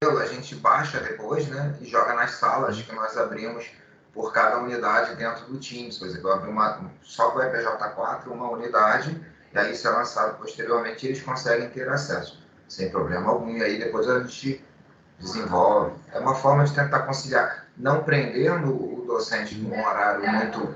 a gente baixa depois, né, e joga nas salas que nós abrimos por cada unidade dentro do Teams. Por exemplo, eu abri só com o EPJ4 uma unidade, e aí isso é lançado posteriormente e eles conseguem ter acesso, sem problema algum. E aí depois a gente desenvolve. É uma forma de tentar conciliar, não prendendo o docente com um horário muito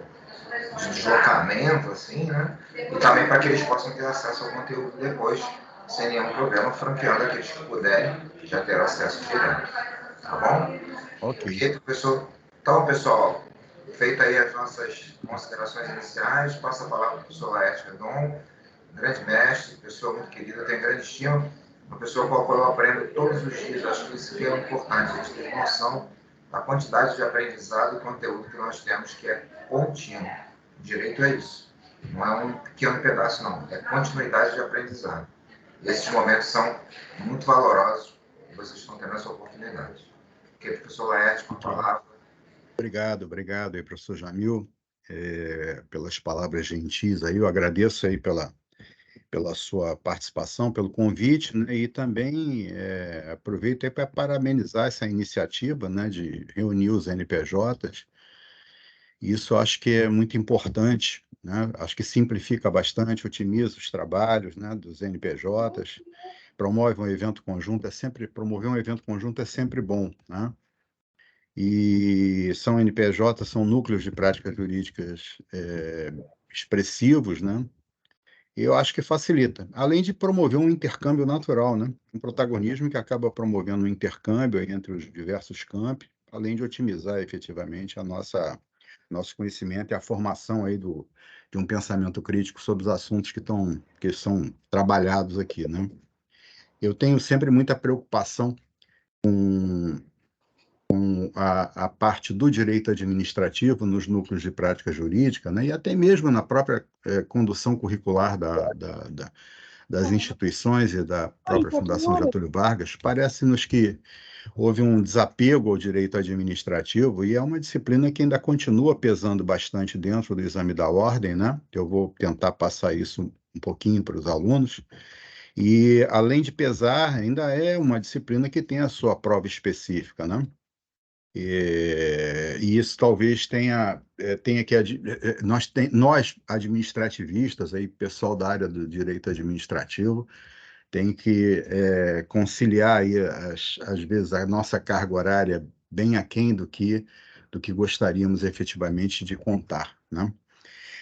de deslocamento, assim, né? E também para que eles possam ter acesso ao conteúdo depois, sem nenhum problema, franqueando aqueles que puderem já ter acesso direto. Tá bom? Ok. Perfeito, professor. Então, pessoal, feita aí as nossas considerações iniciais, passa a palavra para o professor Laerte Redon, grande mestre, pessoa muito querida, tem grande estima, uma pessoa com a qual eu aprendo todos os dias. Acho que isso que é importante, a gente ter noção da quantidade de aprendizado e conteúdo que nós temos, que é contínuo. O direito é isso. Não é um pequeno pedaço, não. É continuidade de aprendizado. E esses momentos são muito valorosos e vocês estão tendo essa oportunidade. Ok, professor Laerte, com a Ok. palavra. Obrigado aí, professor Jamil, pelas palavras gentis aí. Eu agradeço aí pela sua participação, pelo convite, né? E também aproveito aí para parabenizar essa iniciativa, né, de reunir os NPJs. Isso eu acho que é muito importante, né? Acho que simplifica bastante, otimiza os trabalhos, né, dos NPJs, promover um evento conjunto é sempre bom, né? E são NPJ, são núcleos de práticas jurídicas expressivos, né? E eu acho que facilita, além de promover um intercâmbio natural, né? Um protagonismo que acaba promovendo um intercâmbio entre os diversos campi, além de otimizar efetivamente nosso conhecimento e a formação aí de um pensamento crítico sobre os assuntos que são trabalhados aqui, né? Eu tenho sempre muita preocupação a parte do direito administrativo nos núcleos de prática jurídica, né, e até mesmo na própria condução curricular das instituições e da própria Fundação Getúlio Vargas, parece-nos que houve um desapego ao direito administrativo e é uma disciplina que ainda continua pesando bastante dentro do exame da ordem, né? Eu vou tentar passar isso um pouquinho para os alunos. E, além de pesar, ainda é uma disciplina que tem a sua prova específica, né? E isso talvez tenha que nós administrativistas aí pessoal da área do direito administrativo tem que conciliar aí às vezes a nossa carga horária bem aquém do que gostaríamos efetivamente de contar, né?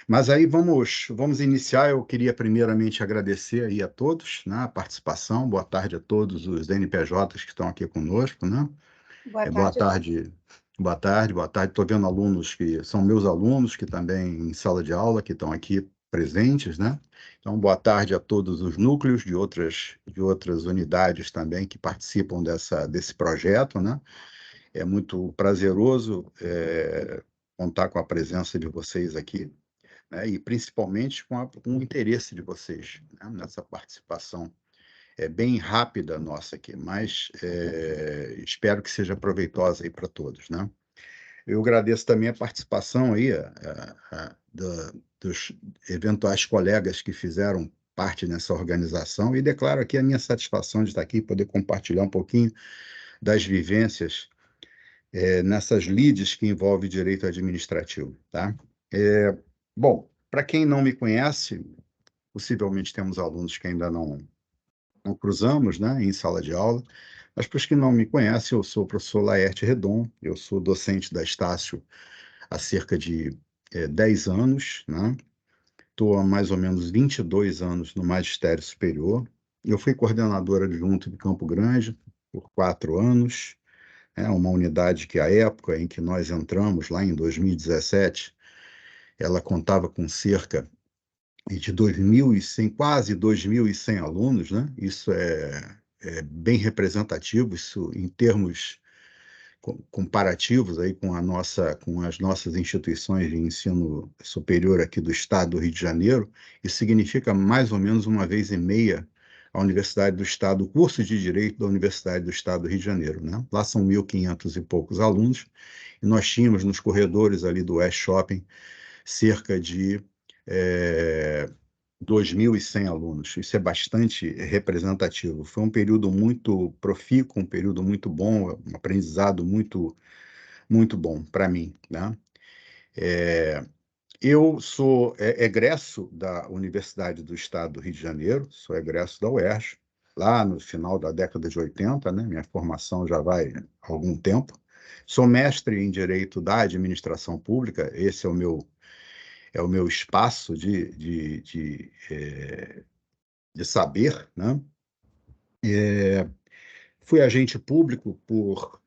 Mas aí vamos iniciar. Eu queria primeiramente agradecer aí a todos, né, a participação. Boa tarde a todos os NPJs que estão aqui conosco, né? Boa Boa tarde. tarde, boa tarde, boa tarde. Estou vendo alunos que são meus alunos, que também em sala de aula, que estão aqui presentes, né? Então, boa tarde a todos os núcleos de outras unidades também que participam desse projeto, né? É muito prazeroso contar com a presença de vocês aqui, né? E principalmente com o interesse de vocês, né, nessa participação bem rápida nossa aqui, mas espero que seja proveitosa aí para todos, né? Eu agradeço também a participação aí dos eventuais colegas que fizeram parte nessa organização e declaro aqui a minha satisfação de estar aqui e poder compartilhar um pouquinho das vivências nessas lides que envolvem direito administrativo, tá? Bom, para quem não me conhece, possivelmente temos alunos que ainda não cruzamos, né, em sala de aula, mas para os que não me conhecem, eu sou o professor Laerte Redon, eu sou docente da Estácio há cerca de 10 anos, né? Estou há mais ou menos 22 anos no magistério superior. Eu fui coordenador adjunto de Campo Grande por 4 anos, uma unidade que, à época em que nós entramos, lá em 2017, ela contava com cerca de 2.100, quase 2.100 alunos, né? Isso é bem representativo, isso em termos comparativos aí com as nossas instituições de ensino superior aqui do estado do Rio de Janeiro, isso significa mais ou menos uma vez e meia a Universidade do Estado, o curso de Direito da Universidade do Estado do Rio de Janeiro, né? Lá são 1.500 e poucos alunos, e nós tínhamos nos corredores ali do West Shopping cerca de 2.100 alunos. Isso é bastante representativo. Foi um período muito profícuo, um período muito bom, um aprendizado muito bom para mim, né? Eu sou egresso da Universidade do Estado do Rio de Janeiro, sou egresso da UERJ, lá no final da década de 80, né? Minha formação já vai há algum tempo. Sou mestre em Direito da Administração Pública, esse é o meu espaço de saber, né? Fui agente público por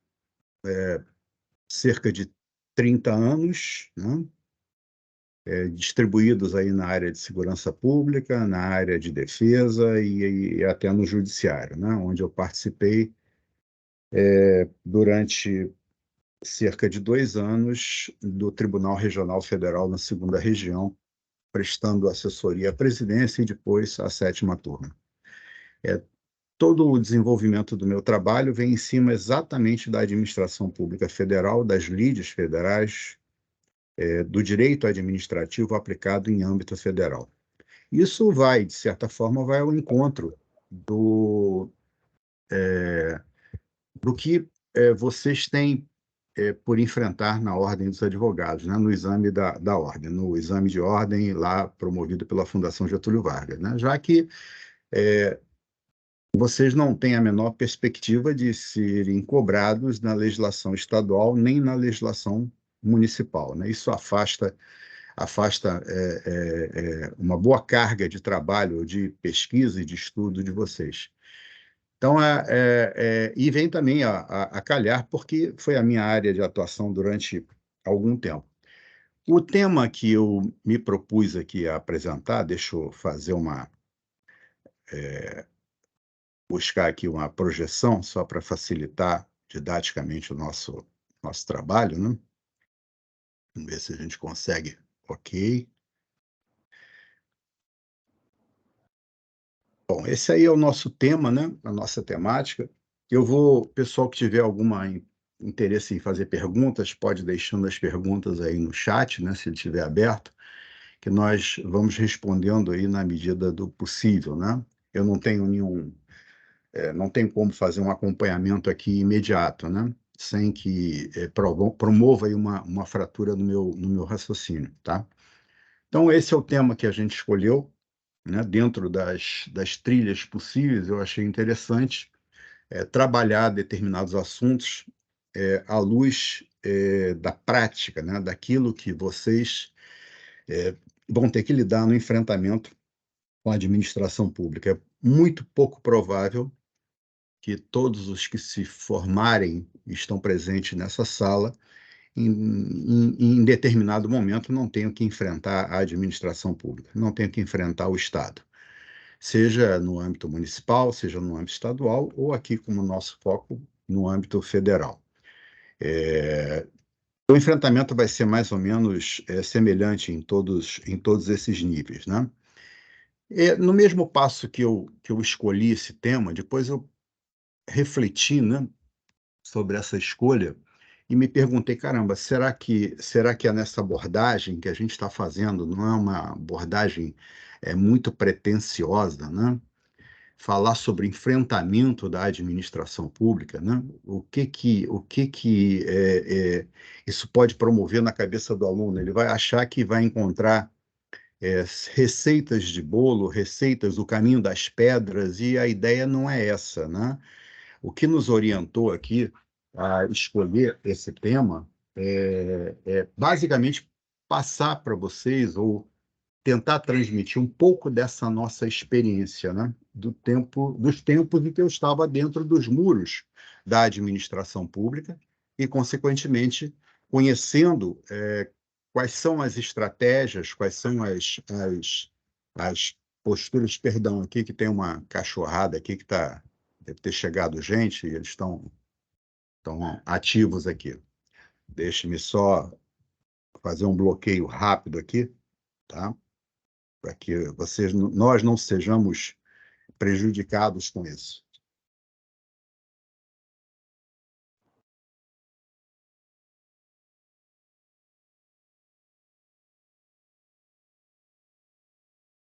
cerca de 30 anos, né? Distribuídos aí na área de segurança pública, na área de defesa e até no judiciário, né? Onde eu participei durante cerca de 2 anos do Tribunal Regional Federal na segunda região, prestando assessoria à presidência e depois à sétima turma. Todo o desenvolvimento do meu trabalho vem em cima exatamente da administração pública federal, das lides federais, do direito administrativo aplicado em âmbito federal. Isso vai, de certa forma, vai ao encontro do que vocês têm por enfrentar na Ordem dos Advogados, né, no exame da ordem, no exame de ordem lá promovido pela Fundação Getúlio Vargas, né, já que vocês não têm a menor perspectiva de serem cobrados na legislação estadual nem na legislação municipal, né? Isso afasta uma boa carga de trabalho, de pesquisa e de estudo de vocês. Então, e vem também a calhar, porque foi a minha área de atuação durante algum tempo. O tema que eu me propus aqui a apresentar, deixa eu fazer buscar aqui uma projeção, só para facilitar didaticamente o nosso trabalho, né? Vamos ver se a gente consegue. Ok. Bom, esse aí é o nosso tema, né? A nossa temática. Pessoal que tiver interesse em fazer perguntas, pode deixando as perguntas aí no chat, né? Se ele estiver aberto, que nós vamos respondendo aí na medida do possível, né? Eu não tenho como fazer um acompanhamento aqui imediato, né? Sem que promova aí uma fratura no meu raciocínio, tá? Então, esse é o tema que a gente escolheu, né? Dentro das trilhas possíveis, eu achei interessante trabalhar determinados assuntos à luz da prática, né? Daquilo que vocês vão ter que lidar no enfrentamento com a administração pública. É muito pouco provável que todos os que se formarem e estão presentes nessa sala, em determinado momento, não tenham que enfrentar a administração pública, não tenham que enfrentar o Estado, seja no âmbito municipal, seja no âmbito estadual, ou aqui, como nosso foco, no âmbito federal. O enfrentamento vai ser mais ou menos semelhante em todos esses níveis, né? No mesmo passo que eu escolhi esse tema, depois eu refleti, né, sobre essa escolha e me perguntei, caramba, será que é nessa abordagem que a gente está fazendo, não é uma abordagem muito pretensiosa, né? Falar sobre enfrentamento da administração pública, né? O que que isso pode promover na cabeça do aluno? Ele vai achar que vai encontrar receitas de bolo, receitas do caminho das pedras, e a ideia não é essa, né? O que nos orientou aqui a escolher esse tema é basicamente passar para vocês ou tentar transmitir um pouco dessa nossa experiência, né? Dos tempos em que eu estava dentro dos muros da administração pública e, consequentemente, conhecendo quais são as estratégias, quais são as posturas. Perdão, aqui que tem uma cachorrada aqui que deve ter chegado gente e eles estão ativos aqui. Deixe-me só fazer um bloqueio rápido aqui, tá? Para que nós não sejamos prejudicados com isso.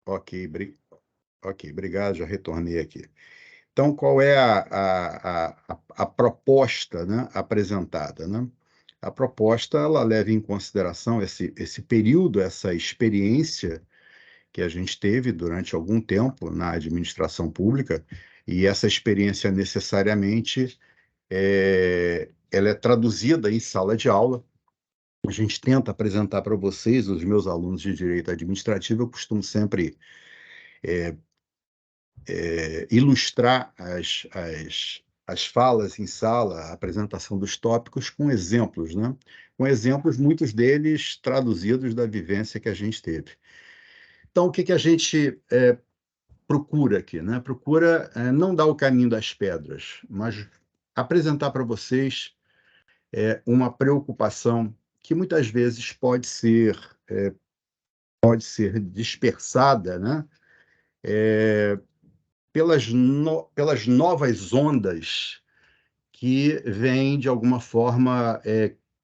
Ok, ok, obrigado, já retornei aqui. Então, qual é a proposta, né, apresentada, né? A proposta, ela leva em consideração esse período, essa experiência que a gente teve durante algum tempo na administração pública, e essa experiência necessariamente ela é traduzida em sala de aula. A gente tenta apresentar para vocês, os meus alunos de direito administrativo, eu costumo sempre ilustrar as falas em sala, a apresentação dos tópicos com exemplos, né? Com exemplos, muitos deles traduzidos da vivência que a gente teve. Então, o que a gente procura aqui, né? Procura não dar o caminho das pedras, mas apresentar para vocês uma preocupação que muitas vezes pode ser dispersada, né? Pelas novas ondas que vêm, de alguma forma,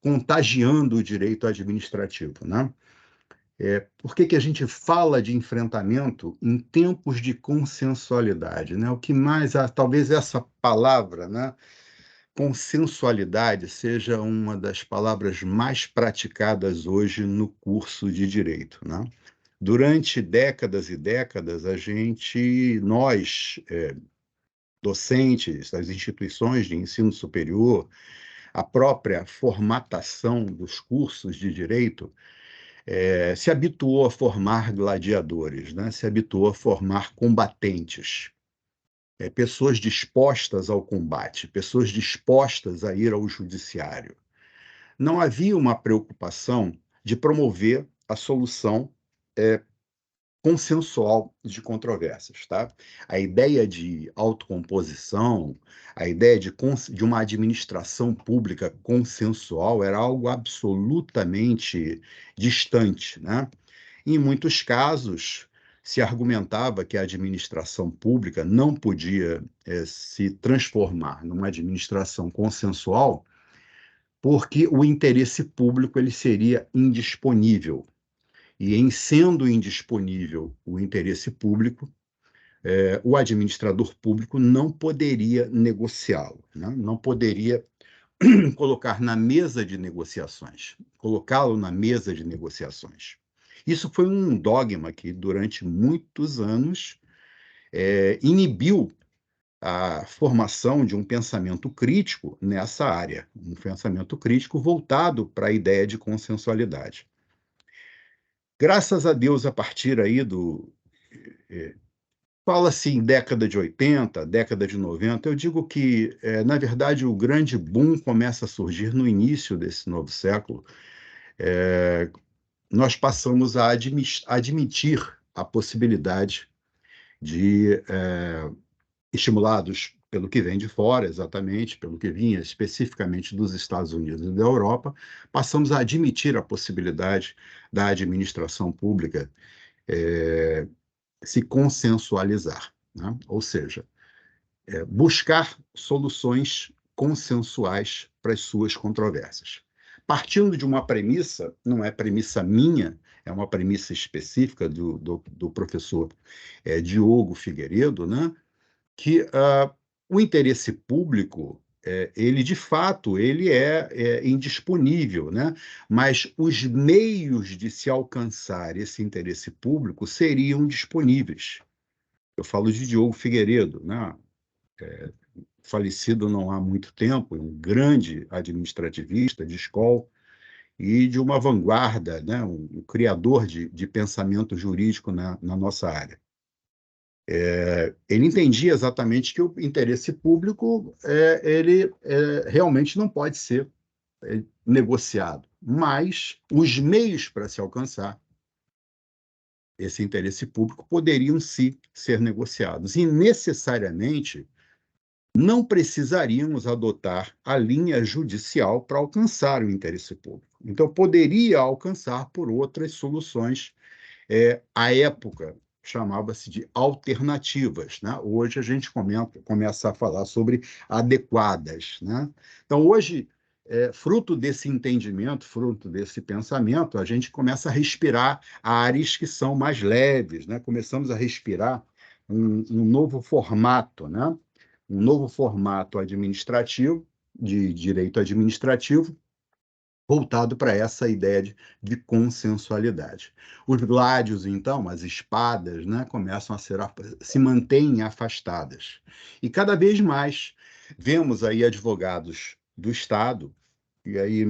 contagiando o direito administrativo, né? Por que a gente fala de enfrentamento em tempos de consensualidade, né? O que mais, talvez essa palavra, né, consensualidade, seja uma das palavras mais praticadas hoje no curso de direito, né? Durante décadas e décadas, nós, docentes das instituições de ensino superior, a própria formatação dos cursos de direito, se habituou a formar gladiadores, né? Se habituou a formar combatentes, pessoas dispostas ao combate, pessoas dispostas a ir ao judiciário. Não havia uma preocupação de promover a solução consensual de controvérsias, tá? A ideia de autocomposição, a ideia de uma administração pública consensual era algo absolutamente distante, né? Em muitos casos, se argumentava que a administração pública não podia se transformar numa administração consensual porque o interesse público ele seria indisponível. E, em sendo indisponível o interesse público, o administrador público não poderia negociá-lo, né? Não poderia colocar na mesa de negociações, colocá-lo na mesa de negociações. Isso foi um dogma que, durante muitos anos, inibiu a formação de um pensamento crítico nessa área, um pensamento crítico voltado para a ideia de consensualidade. Graças a Deus, a partir aí fala-se em década de 80, década de 90, eu digo que, na verdade, o grande boom começa a surgir no início desse novo século. Nós passamos a admitir a possibilidade de, estimulados pelo que vem de fora, exatamente, pelo que vinha especificamente dos Estados Unidos e da Europa, passamos a admitir a possibilidade da administração pública se consensualizar, né? Ou seja, buscar soluções consensuais para as suas controvérsias. Partindo de uma premissa, não é premissa minha, é uma premissa específica do professor Diogo Figueiredo, né? Que o interesse público, ele de fato, ele é indisponível, né? Mas os meios de se alcançar esse interesse público seriam disponíveis. Eu falo de Diogo Figueiredo, né? Falecido não há muito tempo, um grande administrativista de escola e de uma vanguarda, né? Um criador de pensamento jurídico na nossa área. Ele entendia exatamente que o interesse público ele realmente não pode ser negociado, mas os meios para se alcançar esse interesse público poderiam sim ser negociados e necessariamente não precisaríamos adotar a linha judicial para alcançar o interesse público. Então, poderia alcançar por outras soluções. À época, chamava-se de alternativas, né? Hoje a gente começa a falar sobre adequadas, né? Então, hoje, fruto desse entendimento, fruto desse pensamento, a gente começa a respirar ares que são mais leves, né? Começamos a respirar um novo formato, né? Um novo formato administrativo, de direito administrativo, voltado para essa ideia de consensualidade. Os gládios, então, as espadas, né, começam a se mantêm afastadas. E cada vez mais vemos aí advogados do Estado, e aí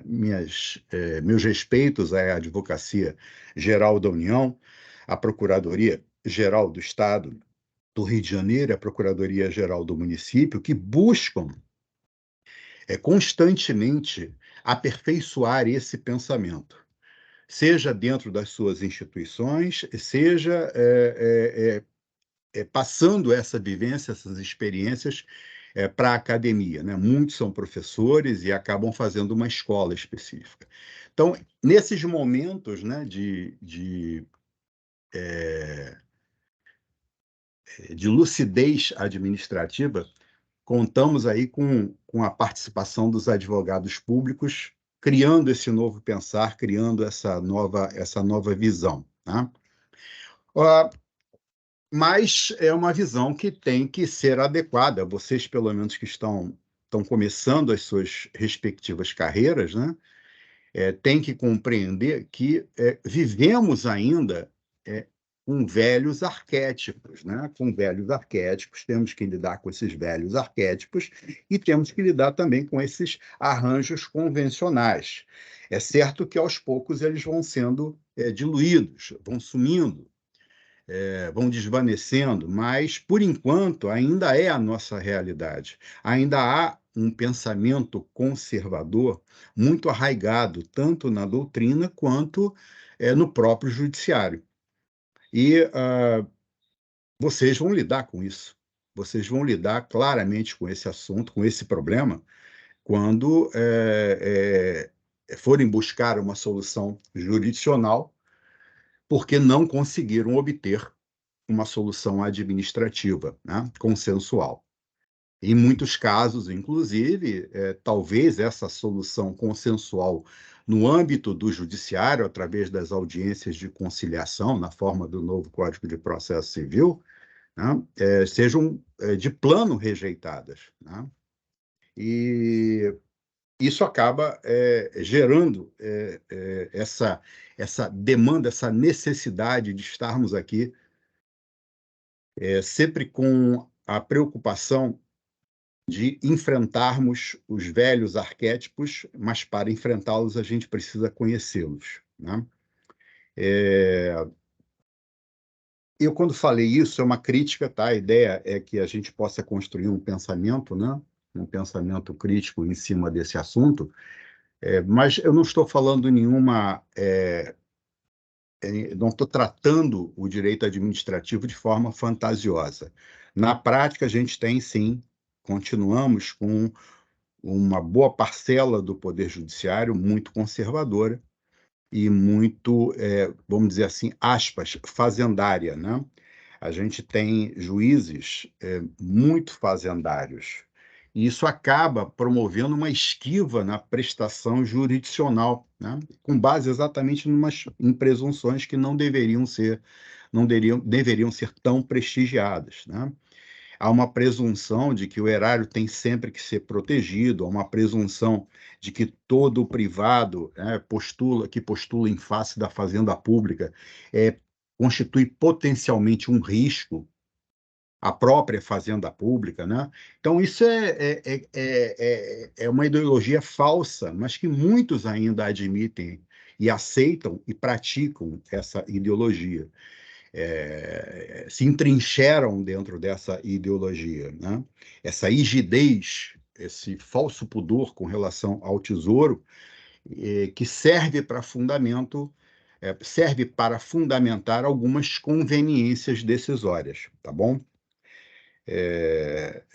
meus respeitos à Advocacia Geral da União, à Procuradoria Geral do Estado do Rio de Janeiro, à Procuradoria Geral do município, que buscam constantemente aperfeiçoar esse pensamento, seja dentro das suas instituições, seja passando essa vivência, essas experiências para a academia, né? Muitos são professores e acabam fazendo uma escola específica. Então, nesses momentos, né, de lucidez administrativa, contamos aí com a participação dos advogados públicos, criando esse novo pensar, criando essa nova visão, né? Mas é uma visão que tem que ser adequada. Vocês, pelo menos, que estão começando as suas respectivas carreiras, né? Tem que compreender que vivemos ainda com velhos arquétipos, né? Com velhos arquétipos, temos que lidar com esses velhos arquétipos e temos que lidar também com esses arranjos convencionais. É certo que, aos poucos, eles vão sendo diluídos, vão sumindo, vão desvanecendo, mas, por enquanto, ainda é a nossa realidade. Ainda há um pensamento conservador muito arraigado, tanto na doutrina quanto no próprio judiciário. E vocês vão lidar com isso. Vocês vão lidar claramente com esse assunto, com esse problema, quando forem buscar uma solução jurisdicional, porque não conseguiram obter uma solução administrativa, né, consensual. Em muitos casos, inclusive, talvez essa solução consensual no âmbito do judiciário, através das audiências de conciliação, na forma do novo Código de Processo Civil, né, sejam de plano rejeitadas, né? E isso acaba gerando essa demanda, essa necessidade de estarmos aqui sempre com a preocupação de enfrentarmos os velhos arquétipos, mas para enfrentá-los a gente precisa conhecê-los, né? Eu, quando falei isso, é uma crítica, tá? A ideia é que a gente possa construir um pensamento, né? Um pensamento crítico em cima desse assunto, mas eu não estou falando não estou tratando o direito administrativo de forma fantasiosa. Na prática, a gente tem, sim, continuamos com uma boa parcela do Poder Judiciário muito conservadora e muito, vamos dizer assim, aspas, fazendária, né? A gente tem juízes muito fazendários. E isso acaba promovendo uma esquiva na prestação jurisdicional, né? Com base exatamente em presunções que não deveriam ser tão prestigiadas, né? Há uma presunção de que o erário tem sempre que ser protegido, há uma presunção de que todo o privado, né, postula em face da fazenda pública, constitui potencialmente um risco à própria fazenda pública, né? Então, isso é uma ideologia falsa, mas que muitos ainda admitem e aceitam e praticam essa ideologia. Se entrincheiram dentro dessa ideologia, né? Essa rigidez, esse falso pudor com relação ao tesouro, que serve para fundamentar algumas conveniências decisórias, tá bom?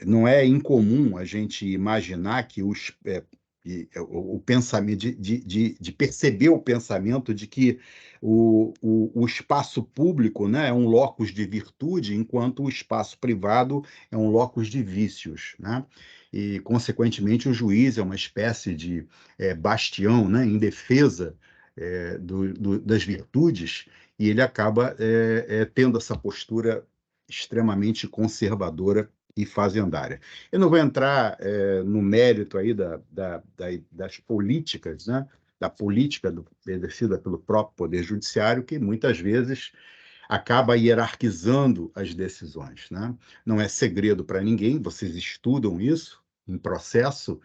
Não é incomum a gente imaginar que o pensamento, de perceber o pensamento de que o espaço público, né, é um locus de virtude, enquanto o espaço privado é um locus de vícios, né? E, consequentemente, o juiz é uma espécie de bastião, né, em defesa das virtudes, e ele acaba tendo essa postura extremamente conservadora e fazendária. Eu não vou entrar no mérito aí das políticas, né? Da política exercida pelo próprio Poder Judiciário, que muitas vezes acaba hierarquizando as decisões, né? Não é segredo para ninguém, vocês estudam isso em processo,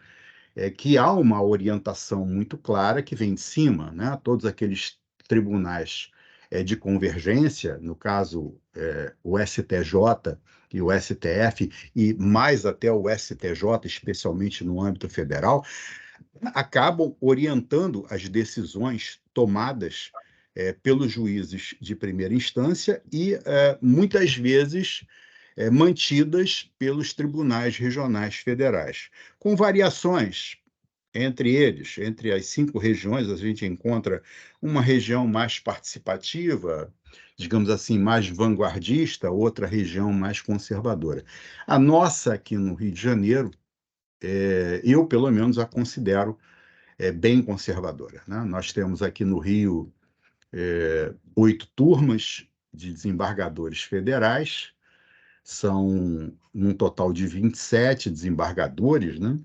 que há uma orientação muito clara que vem de cima, né? Todos aqueles tribunais de convergência, no caso, o STJ e o STF, e mais até o STJ, especialmente no âmbito federal, acabam orientando as decisões tomadas pelos juízes de primeira instância e, muitas vezes, mantidas pelos tribunais regionais federais, com variações entre eles. Entre as 5 regiões, a gente encontra uma região mais participativa, digamos assim, mais vanguardista, outra região mais conservadora. A nossa, aqui no Rio de Janeiro, eu, pelo menos, a considero bem conservadora, né? Nós temos aqui no Rio 8 turmas de desembargadores federais, são um total de 27 desembargadores, né?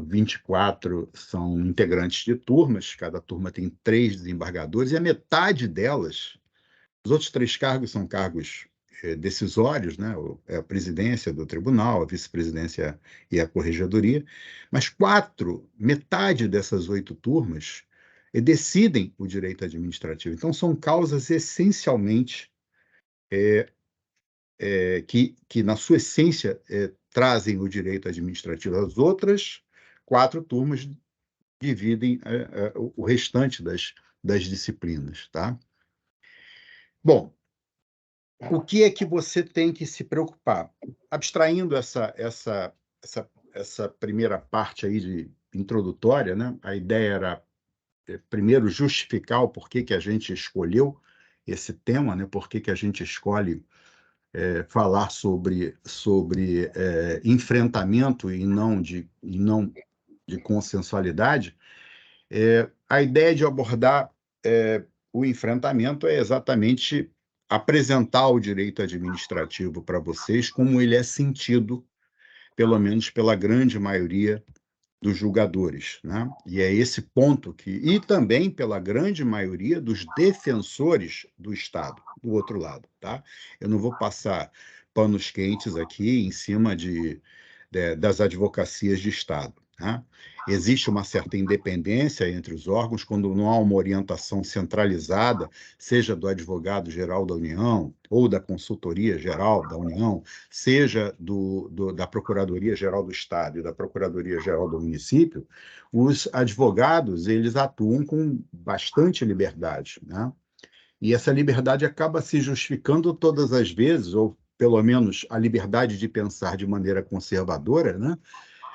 24 são integrantes de turmas, cada turma tem 3 desembargadores, e a metade delas, os outros 3 cargos são cargos decisórios, né? A presidência do tribunal, a vice-presidência e a corregedoria, mas metade dessas 8 turmas decidem o direito administrativo. Então, são causas essencialmente que, na sua essência, trazem o direito administrativo. As outras 4 turmas dividem o restante das disciplinas, tá? Bom, o que é que você tem que se preocupar? Abstraindo essa primeira parte aí de introdutória, né? A ideia era, primeiro, justificar o porquê que a gente escolheu esse tema, né? Por que a gente escolhe falar sobre enfrentamento e não de consensualidade. A ideia de abordar o enfrentamento é exatamente apresentar o direito administrativo para vocês como ele é sentido, pelo menos pela grande maioria dos julgadores, né? E é esse ponto e também pela grande maioria dos defensores do Estado, do outro lado, tá? Eu não vou passar panos quentes aqui em cima das advocacias de Estado, tá? Existe uma certa independência entre os órgãos quando não há uma orientação centralizada, seja do advogado-geral da União ou da Consultoria-Geral da União, seja da Procuradoria-Geral do Estado e da Procuradoria-Geral do Município. Os advogados, eles atuam com bastante liberdade, né? E essa liberdade acaba se justificando todas as vezes, ou pelo menos a liberdade de pensar de maneira conservadora, né?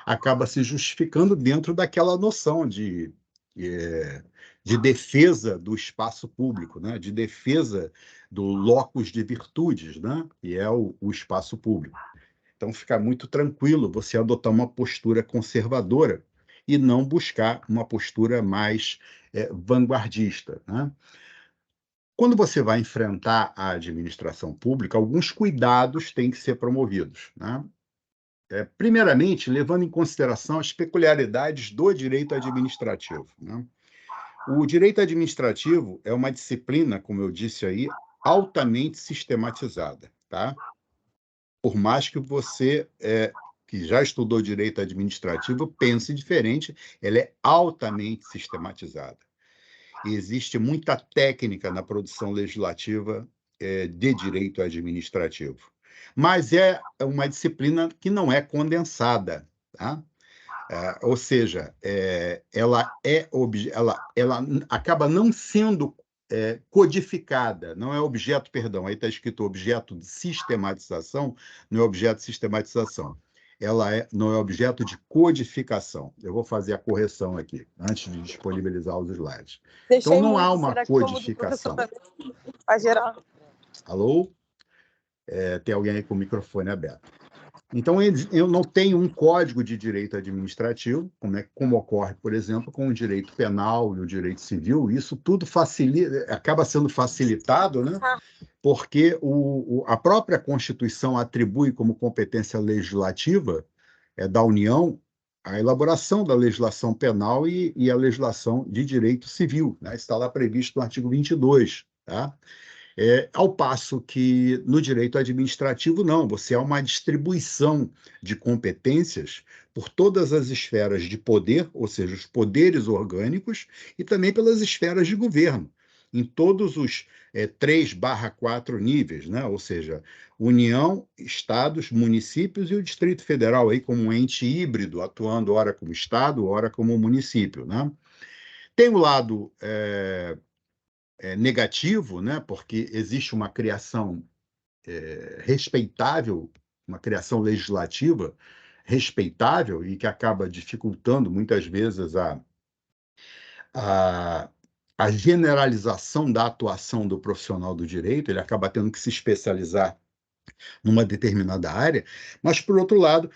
Acaba se justificando dentro daquela noção de defesa do espaço público, né? De defesa do locus de virtudes, né? Que é o espaço público. Então, fica muito tranquilo você adotar uma postura conservadora e não buscar uma postura mais vanguardista, né? Quando você vai enfrentar a administração pública, alguns cuidados têm que ser promovidos, né? Primeiramente, levando em consideração as peculiaridades do direito administrativo, né? O direito administrativo é uma disciplina, como eu disse aí, altamente sistematizada, tá? Por mais que você, que já estudou direito administrativo, pense diferente, ela é altamente sistematizada. E existe muita técnica na produção legislativa de direito administrativo. Mas é uma disciplina que não é condensada, tá? Ou seja, ela acaba não sendo codificada, não é objeto, perdão, aí está escrito objeto de sistematização, não é objeto de sistematização. não é objeto de codificação. Eu vou fazer a correção aqui, antes de disponibilizar os slides. Deixei então, não há muito. uma Será que como do codificação. professor vai gerar? Alô? Tem alguém aí com o microfone aberto. Então, eu não tenho um código de direito administrativo, como ocorre, por exemplo, com o direito penal e o direito civil. Isso tudo acaba sendo facilitado, né? Porque a própria Constituição atribui como competência legislativa da União a elaboração da legislação penal e a legislação de direito civil, né? Está lá previsto no artigo 22, tá? Ao passo que no direito administrativo, não, você há uma distribuição de competências por todas as esferas de poder, ou seja, os poderes orgânicos, e também pelas esferas de governo, em todos os 3/4 níveis, né? Ou seja, União, Estados, municípios e o Distrito Federal, aí como um ente híbrido, atuando ora como Estado, ora como município, né? Tem o lado negativo, né? Porque existe uma criação respeitável, uma criação legislativa respeitável e que acaba dificultando muitas vezes a, a generalização da atuação do profissional do direito, ele acaba tendo que se especializar numa determinada área, mas, por outro lado,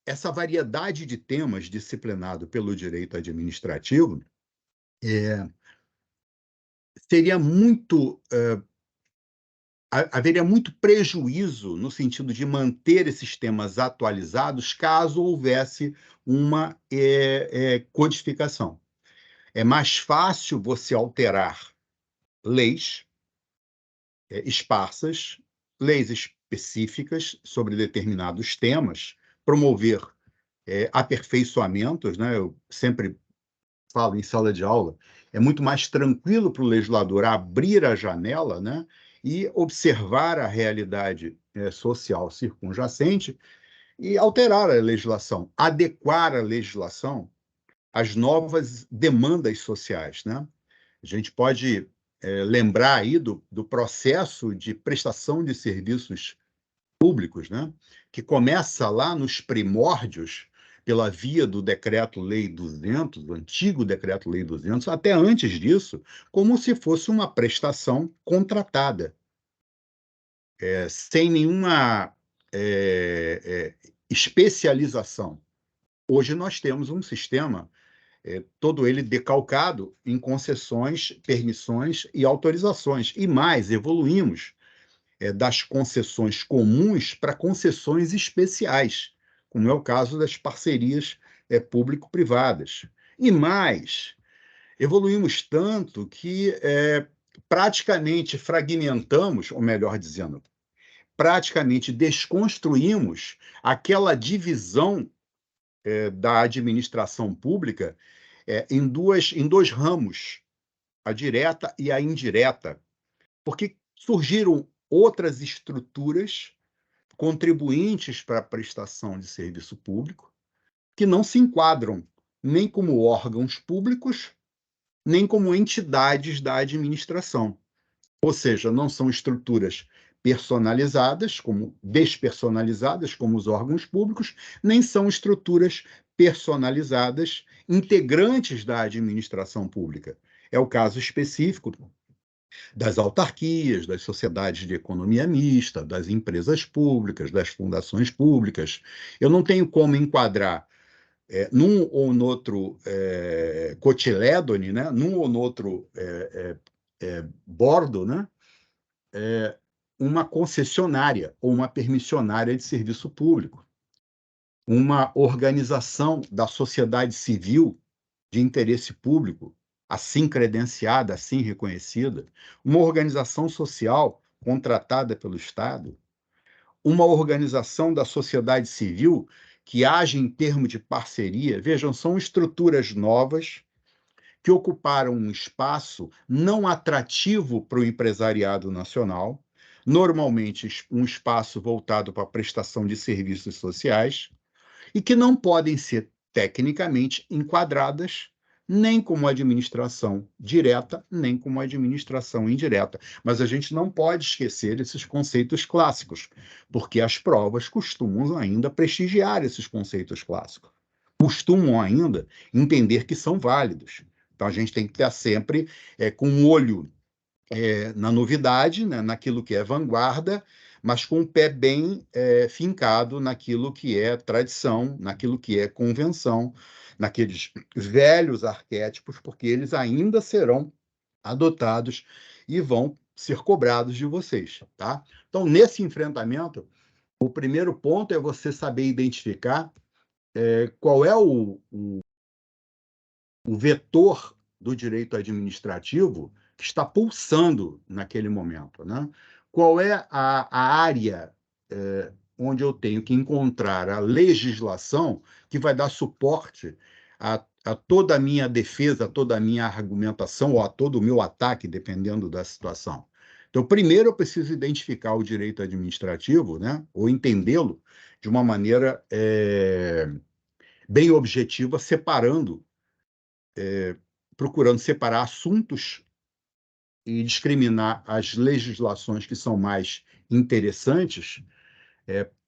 essa variedade de temas disciplinado pelo direito administrativo seria muito haveria muito prejuízo no sentido de manter esses temas atualizados caso houvesse uma codificação. É mais fácil você alterar leis esparsas, leis específicas sobre determinados temas, promover aperfeiçoamentos, né? Eu sempre falo em sala de aula, é muito mais tranquilo para o legislador abrir a janela, né, e observar a realidade social circunjacente e alterar a legislação, adequar a legislação às novas demandas sociais, né? A gente pode lembrar aí do processo de prestação de serviços públicos, né, que começa lá nos primórdios pela via do Decreto-Lei 200, do antigo Decreto-Lei 200, até antes disso, como se fosse uma prestação contratada, sem nenhuma especialização. Hoje nós temos um sistema, todo ele decalcado em concessões, permissões e autorizações. E mais, evoluímos das concessões comuns para concessões especiais, como é o caso das parcerias público-privadas. E mais, evoluímos tanto que praticamente fragmentamos, ou melhor dizendo, praticamente desconstruímos aquela divisão da administração pública em dois ramos, a direta e a indireta, porque surgiram outras estruturas contribuintes para a prestação de serviço público que não se enquadram nem como órgãos públicos, nem como entidades da administração. Ou seja, não são estruturas personalizadas, despersonalizadas, como os órgãos públicos, nem são estruturas personalizadas, integrantes da administração pública. É o caso específico das autarquias, das sociedades de economia mista, das empresas públicas, das fundações públicas. Eu não tenho como enquadrar num ou no outro cotilédone, né? Num ou no outro bordo, né? Uma concessionária ou uma permissionária de serviço público, uma organização da sociedade civil de interesse público, assim credenciada, assim reconhecida, uma organização social contratada pelo Estado, uma organização da sociedade civil que age em termos de parceria. Vejam, são estruturas novas que ocuparam um espaço não atrativo para o empresariado nacional, normalmente um espaço voltado para a prestação de serviços sociais, e que não podem ser tecnicamente enquadradas nem como administração direta, nem como administração indireta. Mas a gente não pode esquecer esses conceitos clássicos, porque as provas costumam ainda prestigiar esses conceitos clássicos, costumam ainda entender que são válidos. Então, a gente tem que estar sempre com um olho na novidade, né, naquilo que é vanguarda, mas com o pé bem fincado naquilo que é tradição, naquilo que é convenção, naqueles velhos arquétipos, porque eles ainda serão adotados e vão ser cobrados de vocês, tá? Então, nesse enfrentamento, o primeiro ponto é você saber identificar qual é o vetor do direito administrativo que está pulsando naquele momento, né? Qual é a área onde eu tenho que encontrar a legislação que vai dar suporte a toda a minha defesa, a toda a minha argumentação ou a todo o meu ataque, dependendo da situação. Então, primeiro eu preciso identificar o direito administrativo, né, ou entendê-lo de uma maneira bem objetiva, procurando separar assuntos e discriminar as legislações que são mais interessantes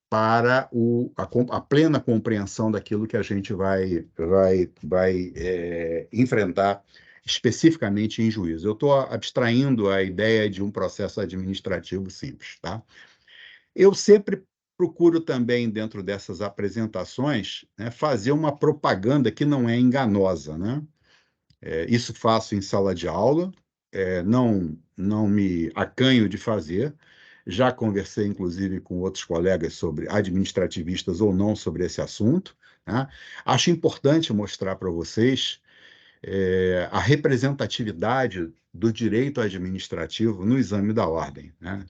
para a plena compreensão daquilo que a gente vai enfrentar especificamente em juízo. Eu estou abstraindo a ideia de um processo administrativo simples, tá? Eu sempre procuro também, dentro dessas apresentações, né, fazer uma propaganda que não é enganosa, né? Isso faço em sala de aula, não me acanho de fazer. Já conversei, inclusive, com outros colegas sobre administrativistas ou não sobre esse assunto, né? Acho importante mostrar para vocês a representatividade do direito administrativo no exame da ordem, né?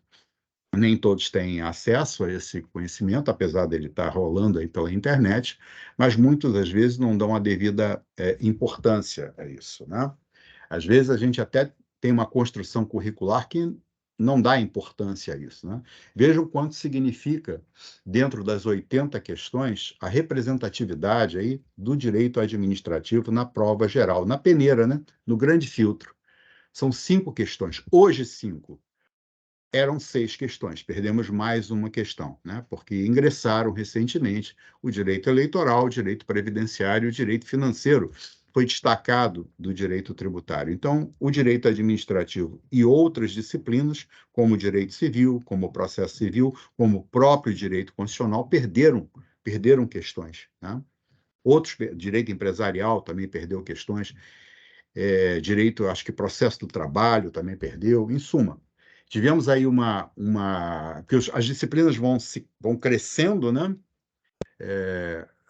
Nem todos têm acesso a esse conhecimento, apesar dele estar rolando aí pela internet, mas muitas das vezes não dão a devida importância a isso, né? Às vezes a gente até tem uma construção curricular que não dá importância a isso, né? Veja o quanto significa, dentro das 80 questões, a representatividade aí do direito administrativo na prova geral, na peneira, né? No grande filtro. São 5 questões, hoje 5. Eram 6 questões, perdemos mais uma questão, né? Porque ingressaram recentemente o direito eleitoral, o direito previdenciário e o direito financeiro. Foi destacado do direito tributário. Então, o direito administrativo e outras disciplinas, como o direito civil, como o processo civil, como o próprio direito constitucional, perderam questões, né? Direito empresarial também perdeu questões, direito, acho que processo do trabalho também perdeu, em suma. Tivemos aí porque as disciplinas vão crescendo, né?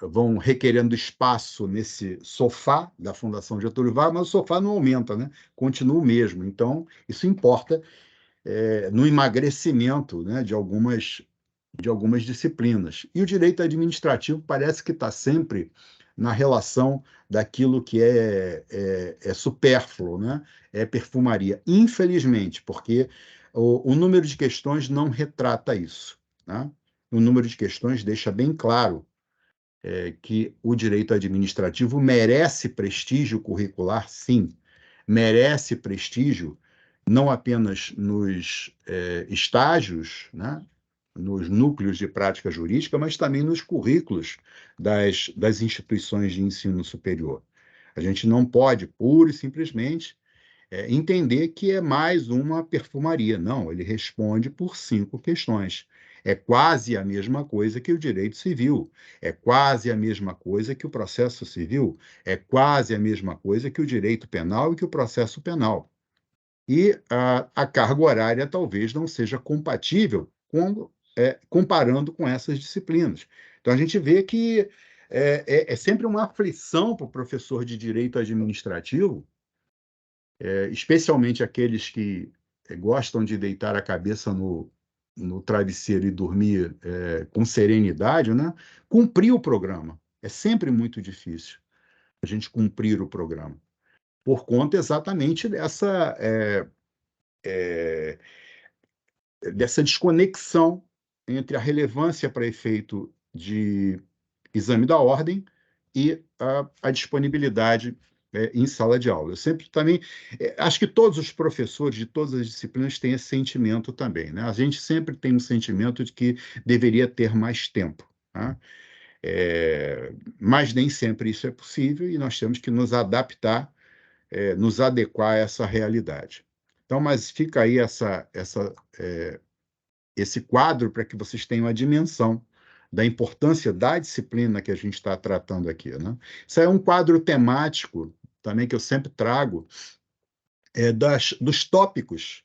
Vão requerendo espaço nesse sofá da Fundação Getúlio Vargas, mas o sofá não aumenta, né? Continua o mesmo. Então, isso importa no emagrecimento, né, de algumas disciplinas. E o direito administrativo parece que está sempre na relação daquilo que é supérfluo, né? É perfumaria. Infelizmente, porque o número de questões não retrata isso, né? O número de questões deixa bem claro que o direito administrativo merece prestígio curricular, sim, merece prestígio não apenas nos estágios, né, nos núcleos de prática jurídica, mas também nos currículos das instituições de ensino superior. A gente não pode, pura e simplesmente, entender que é mais uma perfumaria. Não, ele responde por 5 questões. É quase a mesma coisa que o direito civil, é quase a mesma coisa que o processo civil, é quase a mesma coisa que o direito penal e que o processo penal. E a carga horária talvez não seja compatível comparando com essas disciplinas. Então, a gente vê que é sempre uma aflição para o professor de direito administrativo, especialmente aqueles que gostam de deitar a cabeça no travesseiro e dormir com serenidade, né? Cumprir o programa. É sempre muito difícil a gente cumprir o programa, por conta exatamente dessa desconexão entre a relevância para efeito de exame da ordem e a disponibilidade em sala de aula. Eu sempre também, acho que todos os professores de todas as disciplinas têm esse sentimento também, né? A gente sempre tem um sentimento de que deveria ter mais tempo, tá? Mas nem sempre isso é possível e nós temos que nos adaptar, nos adequar a essa realidade. Então, mas fica aí esse quadro para que vocês tenham a dimensão da importância da disciplina que a gente está tratando aqui, né? Isso é um quadro temático também que eu sempre trago, dos tópicos,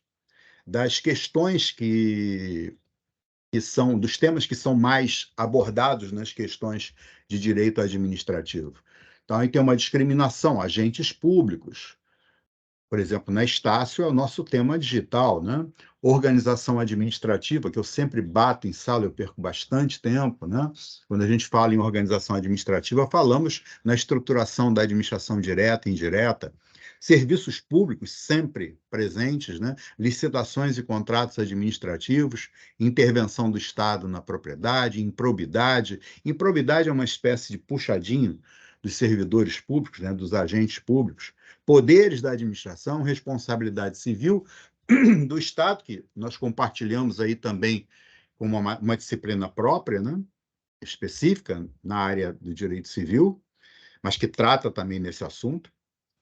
das questões que são, dos temas que são mais abordados nas questões de direito administrativo. Então, aí tem uma discriminação, agentes públicos. Por exemplo, na Estácio é o nosso tema digital, né? Organização administrativa, que eu sempre bato em sala, eu perco bastante tempo, né? Quando a gente fala em organização administrativa, falamos na estruturação da administração direta e indireta, serviços públicos sempre presentes, né? Licitações e contratos administrativos, intervenção do Estado na propriedade, improbidade. Improbidade é uma espécie de puxadinho dos servidores públicos, né? Dos agentes públicos. Poderes da administração, responsabilidade civil do Estado, que nós compartilhamos aí também como uma disciplina própria, né, específica na área do direito civil, mas que trata também nesse assunto.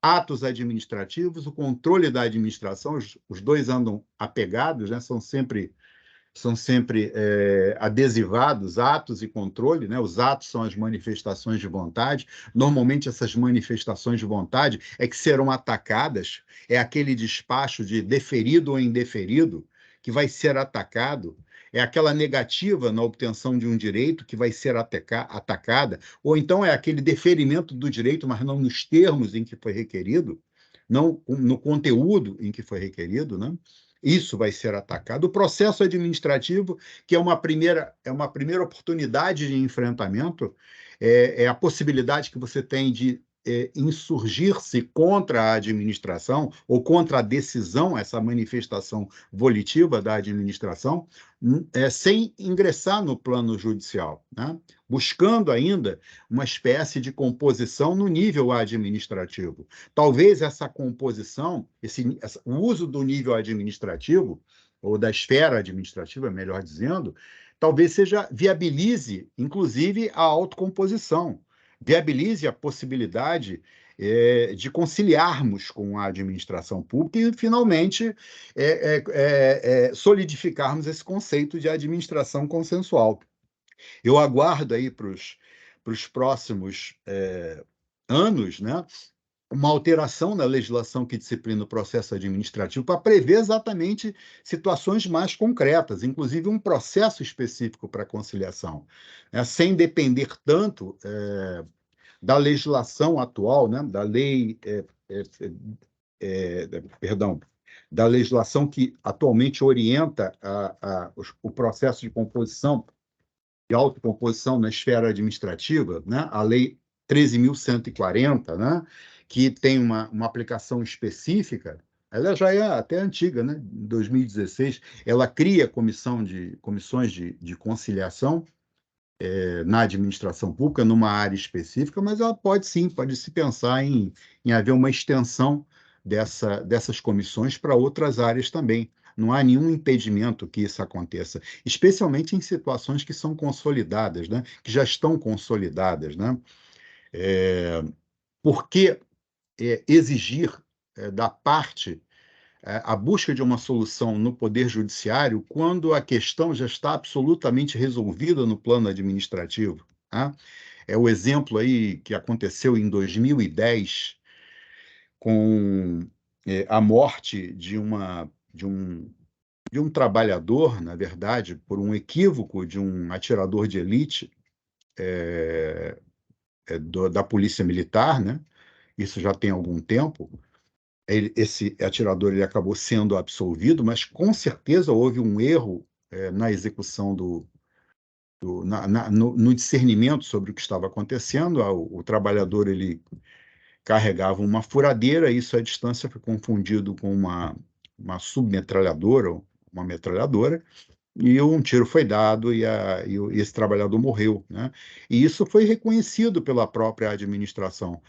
Atos administrativos, o controle da administração, os dois andam apegados, né, são sempre adesivados, atos e controle, né? Os atos são as manifestações de vontade. Normalmente, essas manifestações de vontade é que serão atacadas, é aquele despacho de deferido ou indeferido que vai ser atacado, é aquela negativa na obtenção de um direito que vai ser atacada, ou então é aquele deferimento do direito, mas não nos termos em que foi requerido, não no conteúdo em que foi requerido, né? Isso vai ser atacado. O processo administrativo, que é uma primeira oportunidade de enfrentamento, é a possibilidade que você tem de insurgir-se contra a administração ou contra a decisão, essa manifestação volitiva da administração, sem ingressar no plano judicial, né? Buscando ainda uma espécie de composição no nível administrativo. Talvez essa composição, o uso do nível administrativo, ou da esfera administrativa, melhor dizendo, talvez viabilize, inclusive, a autocomposição, viabilize a possibilidade de conciliarmos com a administração pública e, finalmente, solidificarmos esse conceito de administração consensual. Eu aguardo aí para os próximos anos, né, uma alteração na legislação que disciplina o processo administrativo para prever exatamente situações mais concretas, inclusive um processo específico para conciliação, né, sem depender tanto da legislação atual, né, da lei, perdão, da legislação que atualmente orienta o processo de composição e autocomposição na esfera administrativa, né, a Lei 13.140, né, que tem uma aplicação específica. Ela já é até antiga, né? Em 2016, ela cria comissões de conciliação na administração pública, numa área específica, mas ela pode se pensar em haver uma extensão dessas comissões para outras áreas também. Não há nenhum impedimento que isso aconteça, especialmente em situações que são consolidadas, né? Que já estão consolidadas, né? Por que exigir da parte a busca de uma solução no Poder Judiciário quando a questão já está absolutamente resolvida no plano administrativo? Tá? É o exemplo aí que aconteceu em 2010 com a morte de um trabalhador, na verdade, por um equívoco de um atirador de elite da Polícia Militar, né? Isso já tem algum tempo. Esse atirador ele acabou sendo absolvido, mas com certeza houve um erro na execução no discernimento sobre o que estava acontecendo. O trabalhador ele carregava uma furadeira, e isso à distância foi confundido com uma submetralhadora, uma metralhadora, e um tiro foi dado e esse trabalhador morreu, né? E isso foi reconhecido pela própria administração.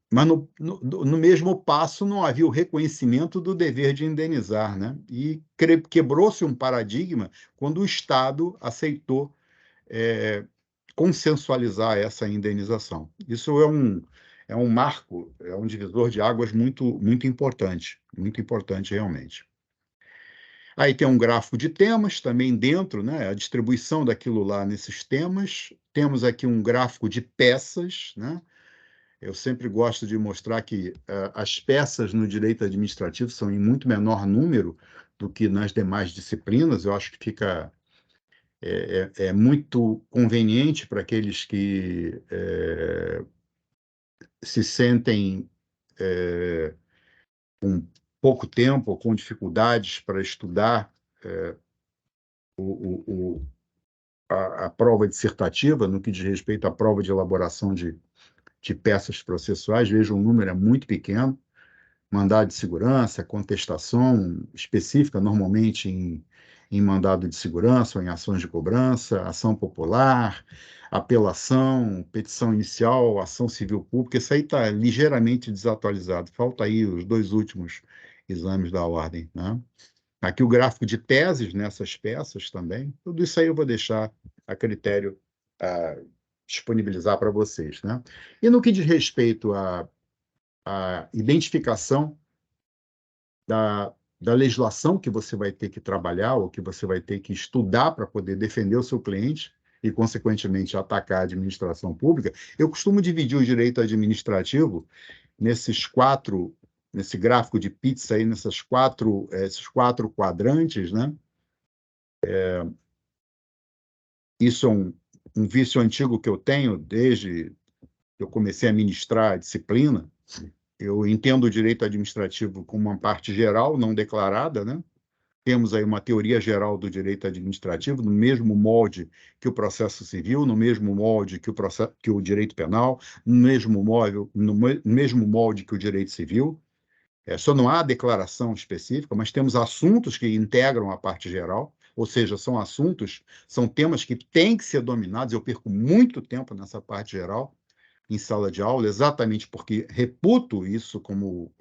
Mas no mesmo passo não havia o reconhecimento do dever de indenizar, né? E quebrou-se um paradigma quando o Estado aceitou consensualizar essa indenização. Isso é um marco, é um divisor de águas muito importante realmente. Aí tem um gráfico de temas também dentro, né? A distribuição daquilo lá nesses temas. Temos aqui um gráfico de peças, né? Eu sempre gosto de mostrar que as peças no direito administrativo são em muito menor número do que nas demais disciplinas. Eu acho que fica muito conveniente para aqueles que se sentem com pouco tempo ou com dificuldades para estudar o, o, a prova dissertativa, no que diz respeito à prova de elaboração de peças processuais. Veja, o número é muito pequeno. Mandado de segurança, contestação específica, normalmente em mandado de segurança ou em ações de cobrança, ação popular, apelação, petição inicial, ação civil pública. Isso aí está ligeiramente desatualizado. Falta aí os 2 últimos exames da ordem, né? Aqui o gráfico de teses nessas peças também. Tudo isso aí eu vou deixar a critério disponibilizar para vocês, né? E no que diz respeito à identificação da legislação que você vai ter que trabalhar ou que você vai ter que estudar para poder defender o seu cliente e, consequentemente, atacar a administração pública, eu costumo dividir o direito administrativo nesse gráfico de pizza aí, esses 4 quadrantes, né? Isso é um vício antigo que eu tenho desde que eu comecei a ministrar a disciplina. Eu entendo o direito administrativo como uma parte geral, não declarada, né? Temos aí uma teoria geral do direito administrativo, no mesmo molde que o processo civil, no mesmo molde que o direito penal, no mesmo molde que o direito civil. Só não há declaração específica, mas temos assuntos que integram a parte geral, ou seja, são temas que têm que ser dominados. Eu perco muito tempo nessa parte geral, em sala de aula, exatamente porque reputo isso como